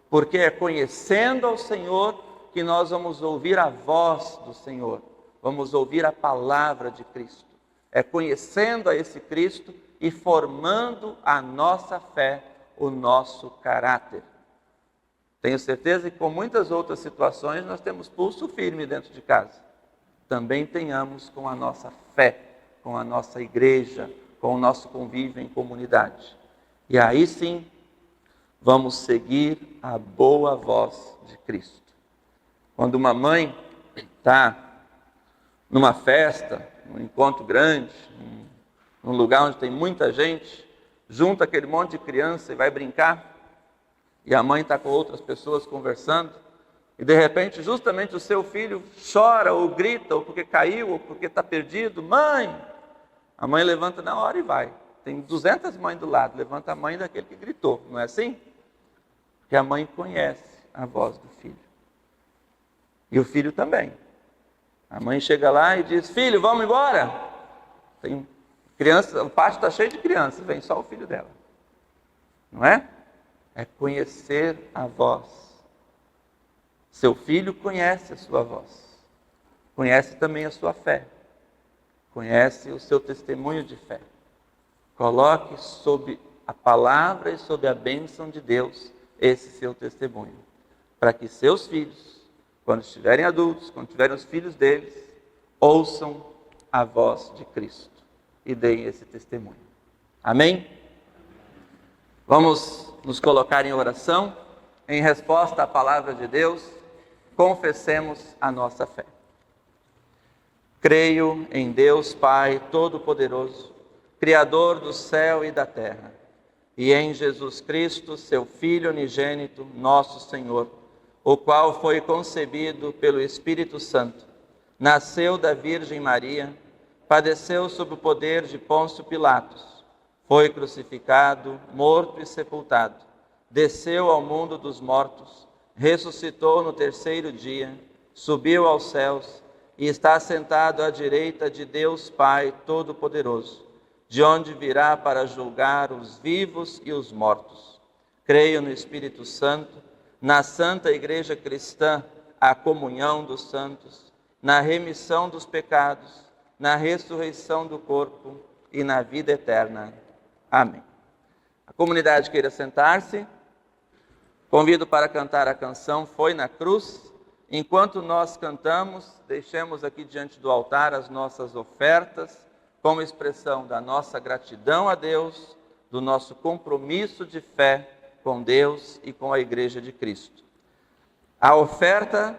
Porque é conhecendo ao Senhor que nós vamos ouvir a voz do Senhor. Vamos ouvir a palavra de Cristo. É conhecendo a esse Cristo e formando a nossa fé, o nosso caráter. Tenho certeza que com muitas outras situações nós temos pulso firme dentro de casa. Também tenhamos com a nossa fé, com a nossa igreja, com o nosso convívio em comunidade. E aí sim, vamos seguir a boa voz de Cristo. Quando uma mãe está numa festa, num encontro grande, num lugar onde tem muita gente, junta aquele monte de criança e vai brincar, e a mãe está com outras pessoas conversando, e de repente justamente o seu filho chora ou grita, ou porque caiu, ou porque está perdido. Mãe! A mãe levanta na hora e vai. Tem 200 mães do lado, levanta a mãe daquele que gritou, não é assim? Porque a mãe conhece a voz do filho. E o filho também. A mãe chega lá e diz, filho, vamos embora? Tem criança, o pátio está cheio de crianças, vem só o filho dela. Não é? É conhecer a voz. Seu filho conhece a sua voz. Conhece também a sua fé. Conhece o seu testemunho de fé. Coloque sob a palavra e sob a bênção de Deus esse seu testemunho. Para que seus filhos, quando estiverem adultos, quando tiverem os filhos deles, ouçam a voz de Cristo e deem esse testemunho. Amém? Vamos nos colocar em oração, em resposta à palavra de Deus, confessemos a nossa fé. Creio em Deus Pai Todo-Poderoso, Criador do céu e da terra, e em Jesus Cristo, seu Filho unigênito, nosso Senhor, o qual foi concebido pelo Espírito Santo, nasceu da Virgem Maria, padeceu sob o poder de Pôncio Pilatos, foi crucificado, morto e sepultado, desceu ao mundo dos mortos, ressuscitou no terceiro dia, subiu aos céus e está sentado à direita de Deus Pai Todo-Poderoso, de onde virá para julgar os vivos e os mortos. Creio no Espírito Santo, na Santa Igreja Cristã, a comunhão dos santos, na remissão dos pecados, na ressurreição do corpo e na vida eterna. Amém. A comunidade queira sentar-se. Convido para cantar a canção Foi na Cruz. Enquanto nós cantamos, deixemos aqui diante do altar as nossas ofertas, como expressão da nossa gratidão a Deus, do nosso compromisso de fé com Deus e com a Igreja de Cristo. A oferta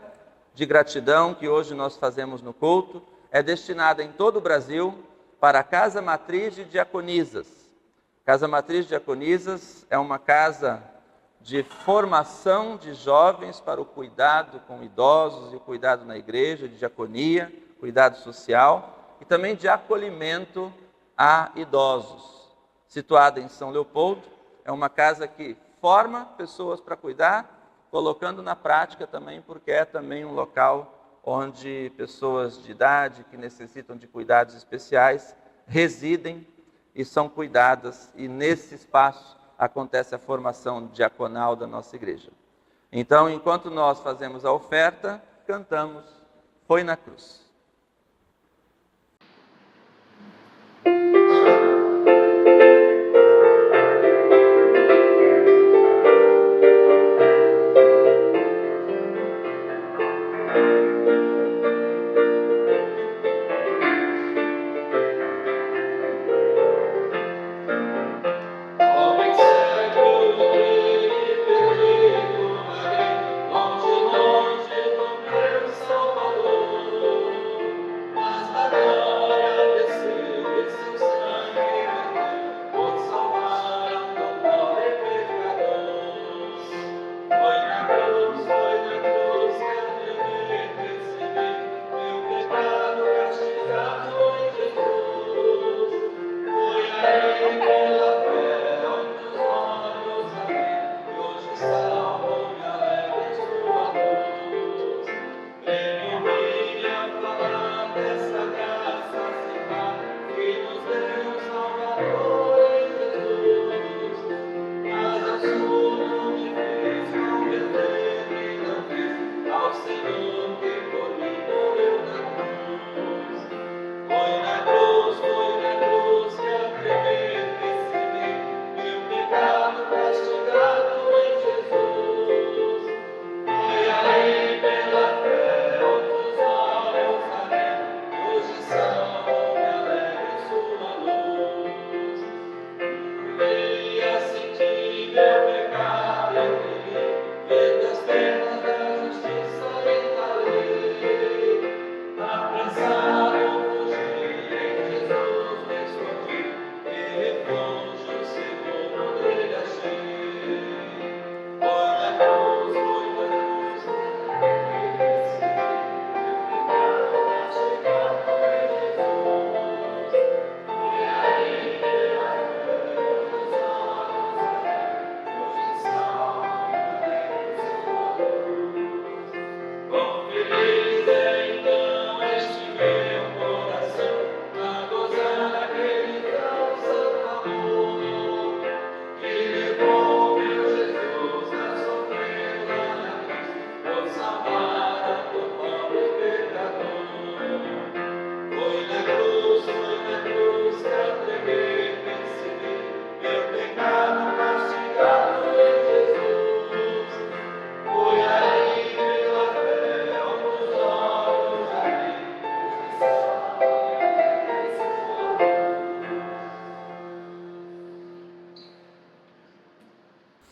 de gratidão que hoje nós fazemos no culto é destinada em todo o Brasil para a Casa Matriz de Diaconisas. Casa Matriz de Diaconisas é uma casa de formação de jovens para o cuidado com idosos e o cuidado na igreja, de diaconia, cuidado social e também de acolhimento a idosos. Situada em São Leopoldo, é uma casa que forma pessoas para cuidar, colocando na prática também, porque é também um local onde pessoas de idade que necessitam de cuidados especiais residem e são cuidadas, e nesse espaço acontece a formação diaconal da nossa igreja. Então, enquanto nós fazemos a oferta, cantamos Foi na Cruz.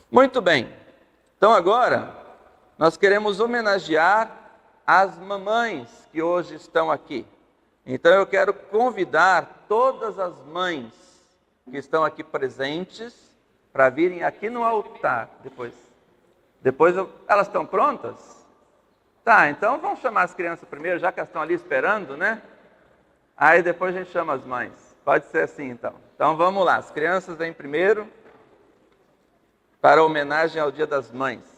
Muito bem, então agora nós queremos homenagear as mamães que hoje estão aqui. Então eu quero convidar todas as mães que estão aqui presentes para virem aqui no altar depois. Elas estão prontas? Tá, então vamos chamar as crianças primeiro, já que elas estão ali esperando, né? Aí depois a gente chama as mães. Pode ser assim então. Então vamos lá, as crianças vêm primeiro para a homenagem ao Dia das Mães.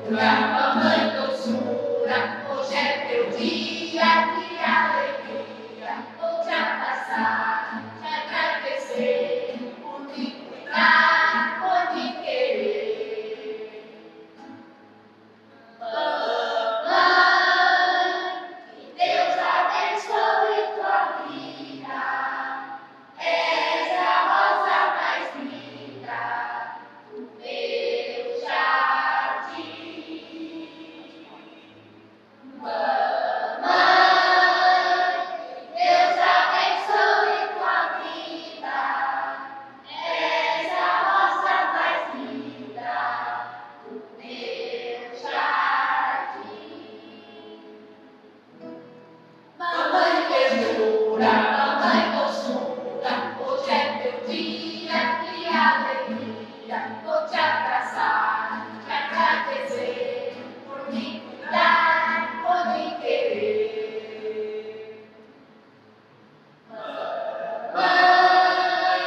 Mamãe doçura, hoje é teu dia, que alegria, vou te abraçar, te agradecer, por me cuidar, por me querer. Mamãe, que Deus abençoe tua vida, és a rosa mais linda do meu jardim. Vou te abraçar, te agradecer, por me cuidar, por me querer. Mamãe,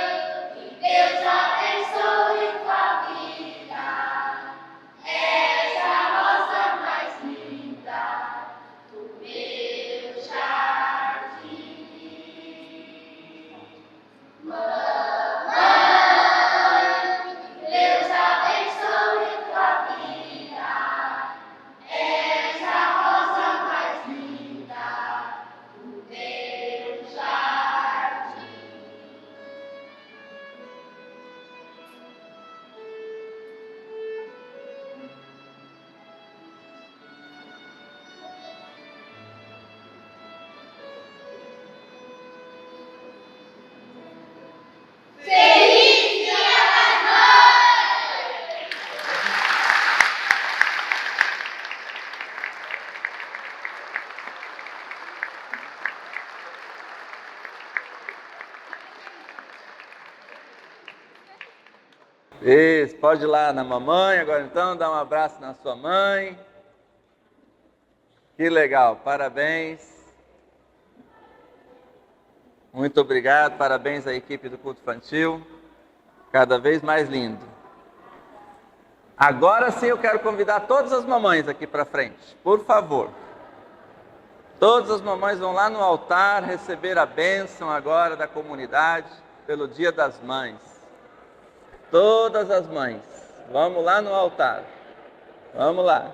que Deus abençoe tua vida, és a rosa mais linda do meu jardim. Deus abençoe tua vida, és a rosa mais linda do meu jardim. Feliz Dia das Mães! Isso, pode ir lá na mamãe agora então, dar um abraço na sua mãe. Que legal, parabéns. Muito obrigado, parabéns à equipe do culto infantil. cada vez mais lindo. Agora sim eu quero convidar todas as mamães aqui para frente, por favor. Todas as mamães vão lá no altar receber a bênção agora da comunidade pelo Dia das Mães. Todas as mães, vamos lá no altar. Vamos lá.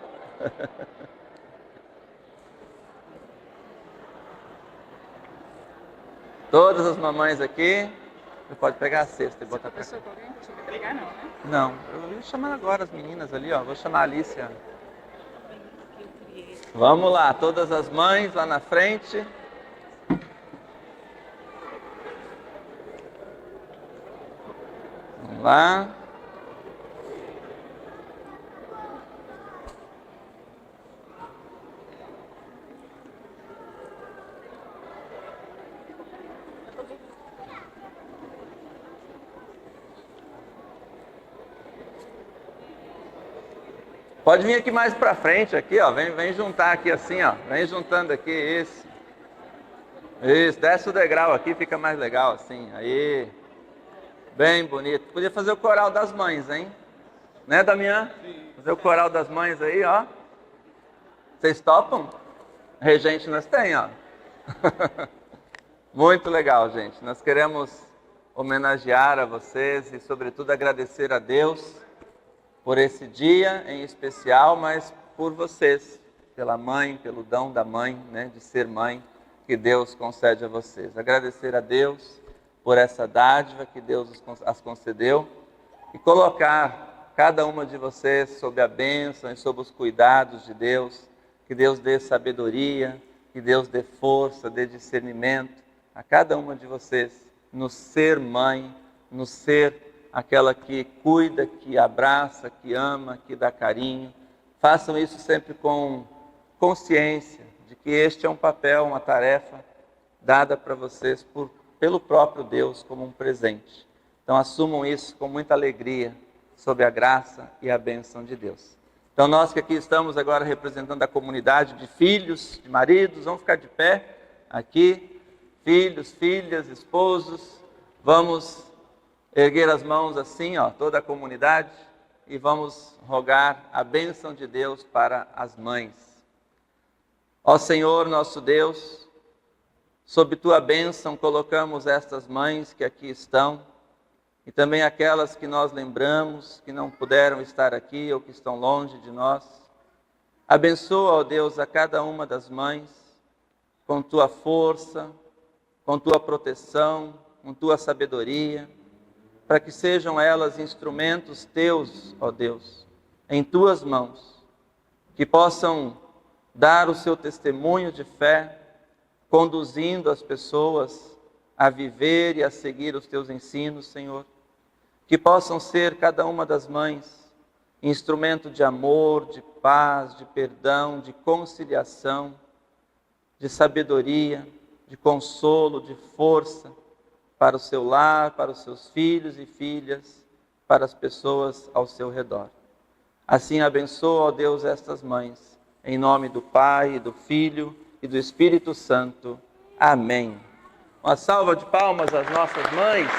Todas as mamães aqui. Você pode pegar a cesta e botar pra cá. Não, eu ia chamar agora as meninas ali, ó. Vou chamar a Alicia. Vamos lá, todas as mães lá na frente. Vamos lá. Pode vir aqui mais pra frente, aqui, ó. Vem juntar aqui assim, ó. Vem juntando aqui, isso. Isso, desce o degrau aqui, fica mais legal assim. Aí. Bem bonito. Podia fazer o coral das mães, hein? Né, Damião? Fazer o coral das mães aí, ó. Vocês topam? Regente nós tem, ó. Muito legal, gente. Nós queremos homenagear a vocês e, sobretudo, agradecer a Deus por esse dia em especial, mas por vocês, pela mãe, pelo dom da mãe, né, de ser mãe, que Deus concede a vocês. Agradecer a Deus por essa dádiva que Deus as concedeu e colocar cada uma de vocês sob a bênção e sob os cuidados de Deus, que Deus dê sabedoria, que Deus dê força, dê discernimento a cada uma de vocês no ser mãe, no ser aquela que cuida, que abraça, que ama, que dá carinho. Façam isso sempre com consciência de que este é um papel, uma tarefa dada para vocês pelo próprio Deus como um presente. Então assumam isso com muita alegria, sob a graça e a bênção de Deus. Então nós que aqui estamos agora representando a comunidade de filhos, de maridos, vamos ficar de pé aqui, filhos, filhas, esposos, vamos erguer as mãos assim, ó, toda a comunidade, e vamos rogar a bênção de Deus para as mães. Ó Senhor, nosso Deus, sob Tua bênção colocamos estas mães que aqui estão, e também aquelas que nós lembramos, que não puderam estar aqui ou que estão longe de nós. Abençoa, ó Deus, a cada uma das mães, com Tua força, com Tua proteção, com Tua sabedoria, para que sejam elas instrumentos Teus, ó Deus, em Tuas mãos, que possam dar o seu testemunho de fé, conduzindo as pessoas a viver e a seguir os Teus ensinos, Senhor. Que possam ser cada uma das mães instrumento de amor, de paz, de perdão, de conciliação, de sabedoria, de consolo, de força, para o seu lar, para os seus filhos e filhas, para as pessoas ao seu redor. Assim abençoa, ó Deus, estas mães, em nome do Pai, do Filho e do Espírito Santo. Amém. Uma salva de palmas às nossas mães.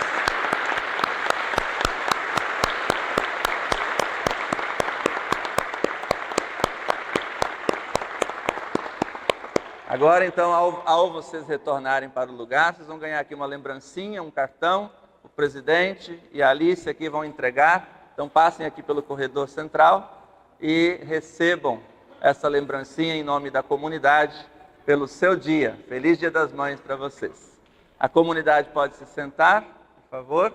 Agora, então, ao vocês retornarem para o lugar, vocês vão ganhar aqui uma lembrancinha, um cartão. O presidente e a Alice aqui vão entregar. Então, passem aqui pelo corredor central e recebam essa lembrancinha em nome da comunidade pelo seu dia. Feliz Dia das Mães para vocês. A comunidade pode se sentar, por favor.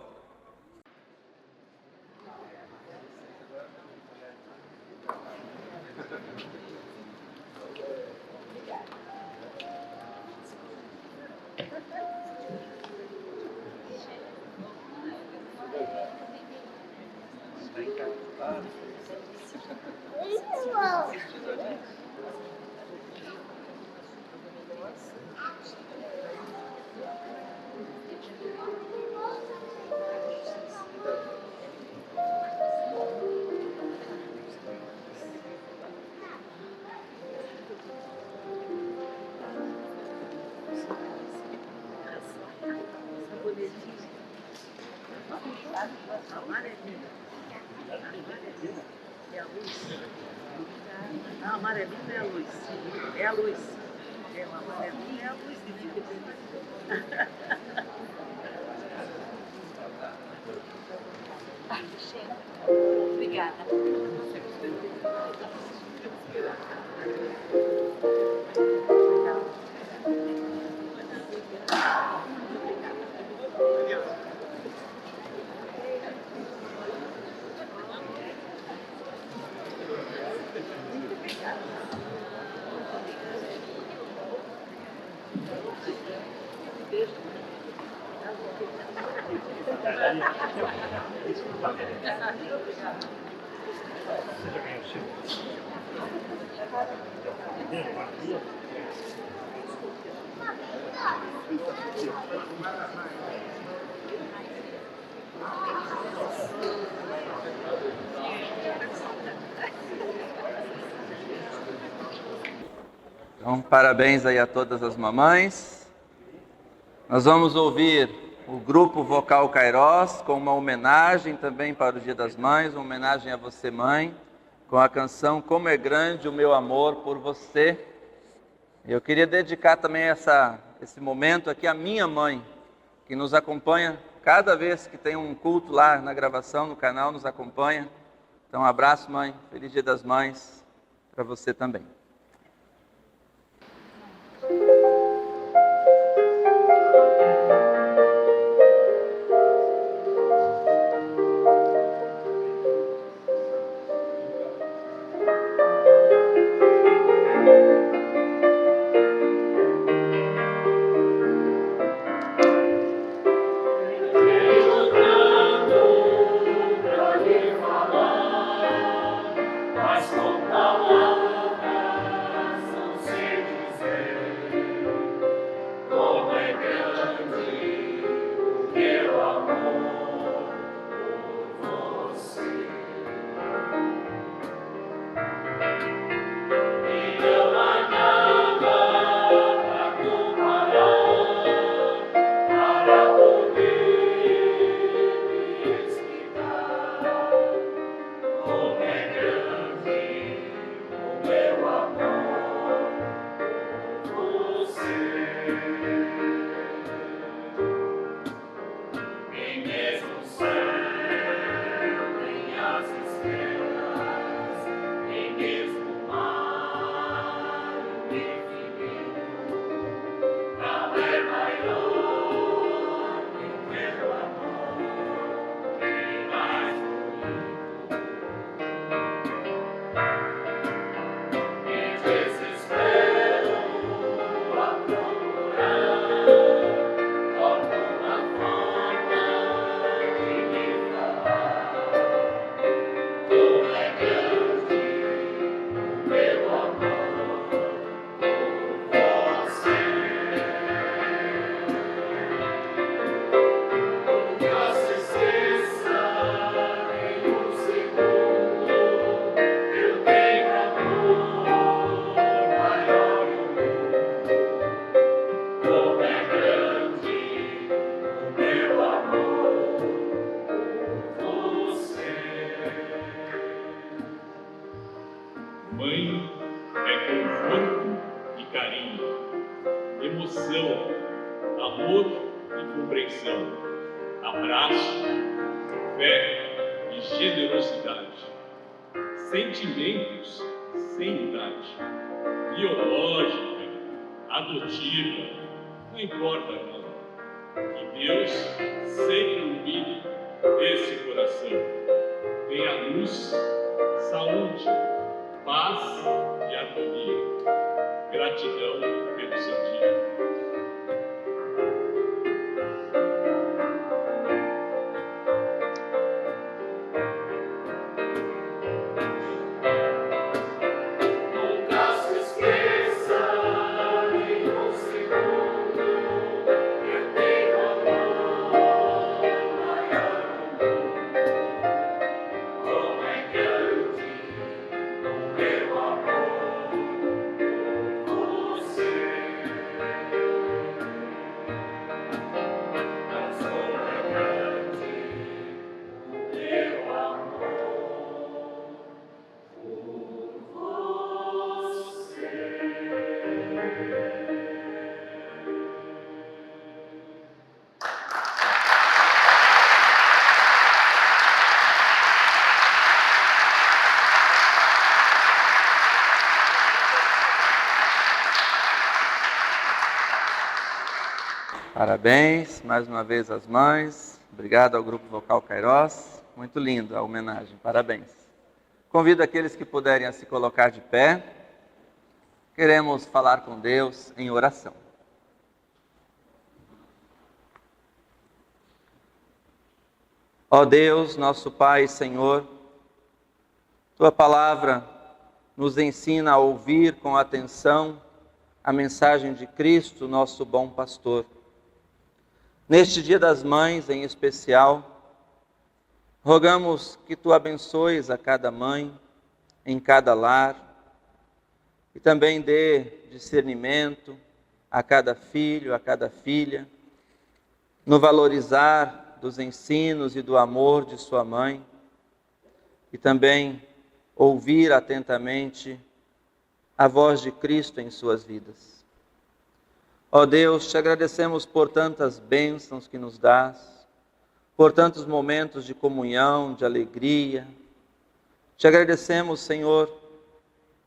É a luz. A amarelinha é a luz. É a luz. É o amarelinho, é a luz divina. Obrigada. Então, parabéns aí a todas as mamães. Nós vamos ouvir o grupo vocal Kairos com uma homenagem também para o Dia das Mães, uma homenagem a você, mãe, com a canção Como é Grande o Meu Amor por Você. Eu queria dedicar também esse momento aqui à minha mãe, que nos acompanha cada vez que tem um culto lá na gravação, no canal, nos acompanha. Então, um abraço, mãe. Feliz Dia das Mães para você também. Mãe é conforto e carinho, emoção, amor e compreensão, abraço, fé e generosidade, sentimentos sem idade, biológica, adotiva, não importa não. Que Deus sempre ilumine esse coração. Tenha luz, saúde, paz e harmonia. Gratidão pelo seu dia. Parabéns, mais uma vez às mães. Obrigado ao Grupo Vocal Kairos. Muito lindo a homenagem, parabéns. Convido aqueles que puderem a se colocar de pé. Queremos falar com Deus em oração. Ó Deus, nosso Pai e Senhor, Tua palavra nos ensina a ouvir com atenção a mensagem de Cristo, nosso bom pastor. Neste Dia das Mães, em especial, rogamos que Tu abençoes a cada mãe, em cada lar, e também dê discernimento a cada filho, a cada filha, no valorizar dos ensinos e do amor de sua mãe, e também ouvir atentamente a voz de Cristo em suas vidas. Ó Deus, te agradecemos por tantas bênçãos que nos dás, por tantos momentos de comunhão, de alegria. Te agradecemos, Senhor,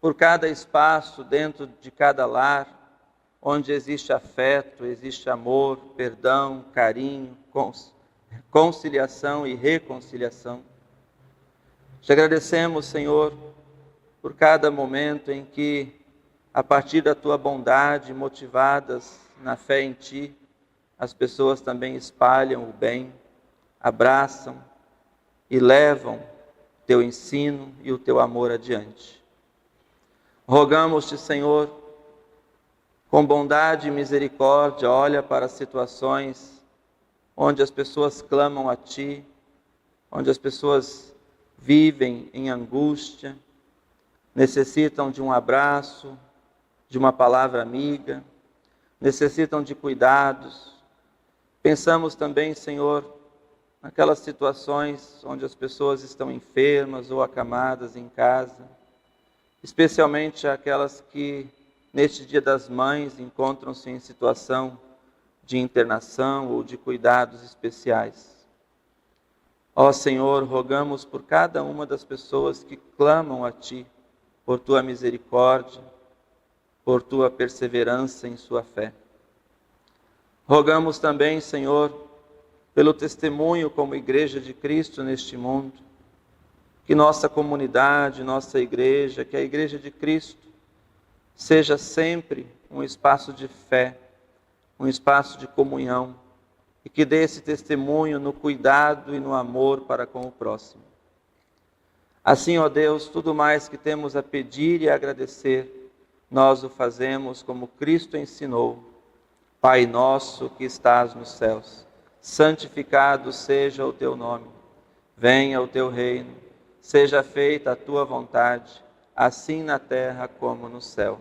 por cada espaço dentro de cada lar, onde existe afeto, existe amor, perdão, carinho, conciliação e reconciliação. Te agradecemos, Senhor, por cada momento em que, a partir da Tua bondade, motivadas na fé em Ti, as pessoas também espalham o bem, abraçam e levam Teu ensino e o Teu amor adiante. Rogamos-te, Senhor, com bondade e misericórdia, olha para as situações onde as pessoas clamam a Ti, onde as pessoas vivem em angústia, necessitam de um abraço, de uma palavra amiga, necessitam de cuidados. Pensamos também, Senhor, naquelas situações onde as pessoas estão enfermas ou acamadas em casa, especialmente aquelas que, neste Dia das Mães, encontram-se em situação de internação ou de cuidados especiais. Ó Senhor, rogamos por cada uma das pessoas que clamam a Ti, por Tua misericórdia, por Tua perseverança em sua fé. Rogamos também, Senhor, pelo testemunho como Igreja de Cristo neste mundo, que nossa comunidade, nossa igreja, que a Igreja de Cristo seja sempre um espaço de fé, um espaço de comunhão, e que dê esse testemunho no cuidado e no amor para com o próximo. Assim, ó Deus, tudo mais que temos a pedir e a agradecer, nós o fazemos como Cristo ensinou. Pai nosso que estás nos céus, santificado seja o Teu nome. Venha o Teu reino, seja feita a Tua vontade, assim na terra como no céu.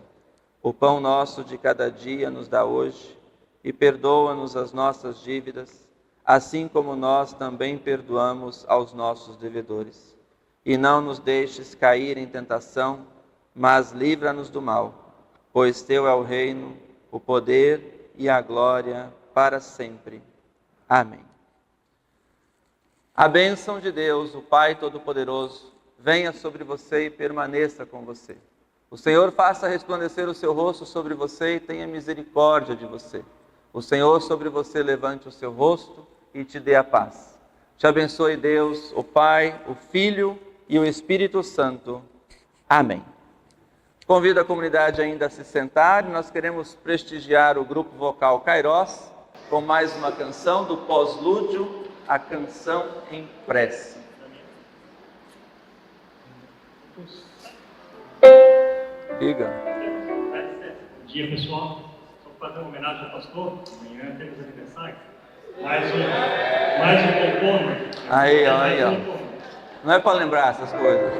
O pão nosso de cada dia nos dá hoje, e perdoa-nos as nossas dívidas, assim como nós também perdoamos aos nossos devedores. E não nos deixes cair em tentação, mas livra-nos do mal, pois Teu é o reino, o poder e a glória para sempre. Amém. A bênção de Deus, o Pai Todo-Poderoso, venha sobre você e permaneça com você. O Senhor faça resplandecer o seu rosto sobre você e tenha misericórdia de você. O Senhor sobre você levante o seu rosto e te dê a paz. Te abençoe Deus, o Pai, o Filho e o Espírito Santo. Amém. Convido a comunidade ainda a se sentar e nós queremos prestigiar o Grupo Vocal Kairos com mais uma canção do pós-lúdio, a canção em prece. Diga. Bom dia, pessoal. Só para fazer uma homenagem ao pastor. Amanhã temos aniversário. Mais um compondo. Aí, ó. Não é para lembrar essas coisas.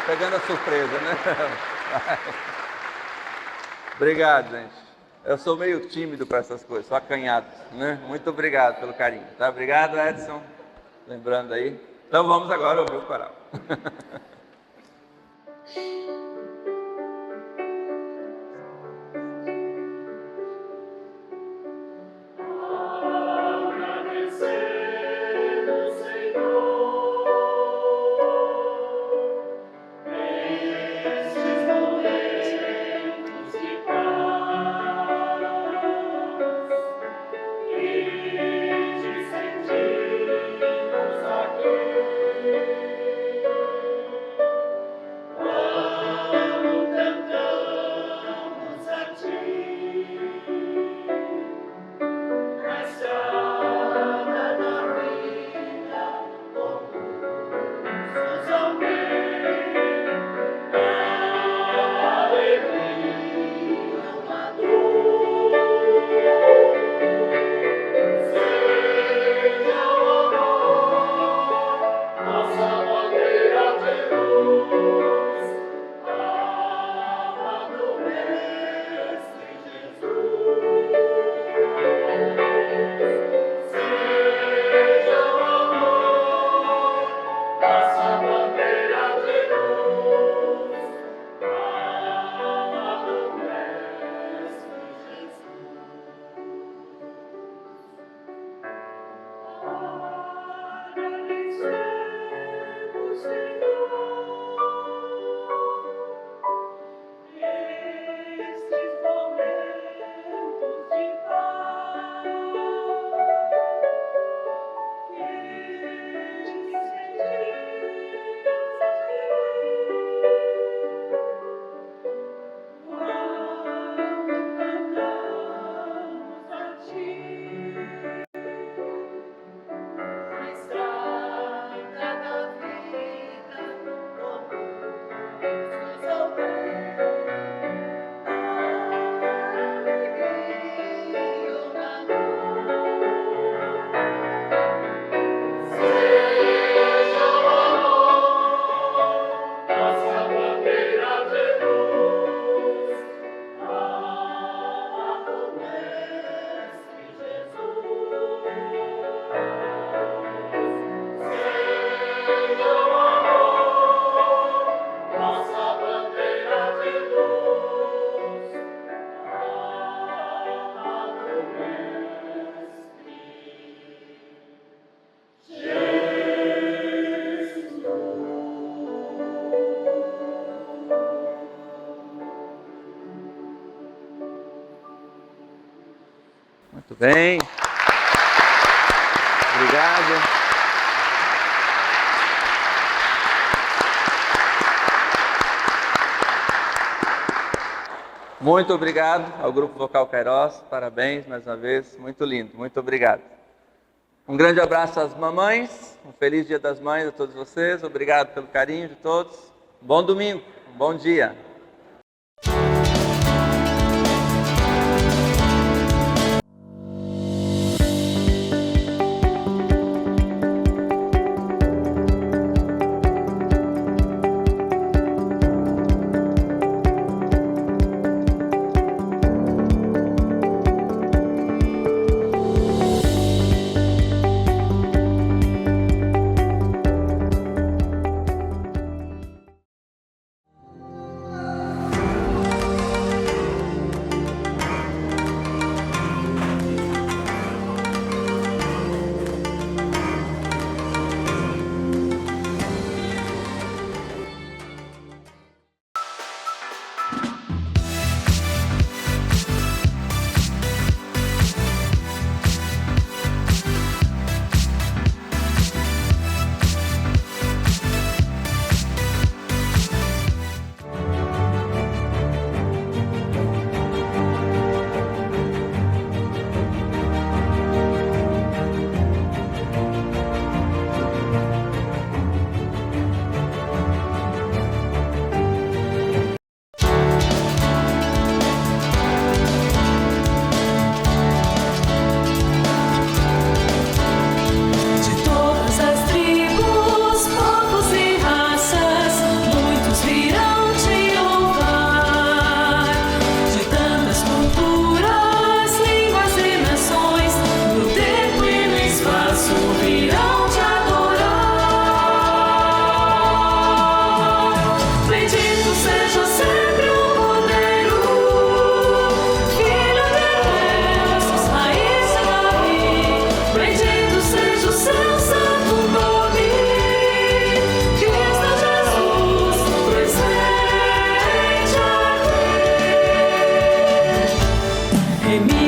Pegando a surpresa, né? Obrigado, gente. Eu sou meio tímido para essas coisas, sou acanhado, né? Muito obrigado pelo carinho, tá? Obrigado, Edson. Lembrando aí. Então vamos agora ouvir o coral. Muito bem. Obrigado. Muito obrigado ao Grupo Vocal Kairos. Parabéns mais uma vez. Muito lindo. Muito obrigado. Um grande abraço às mamães. Um feliz Dia das Mães a todos vocês. Obrigado pelo carinho de todos. Bom domingo. Um bom dia. em mim.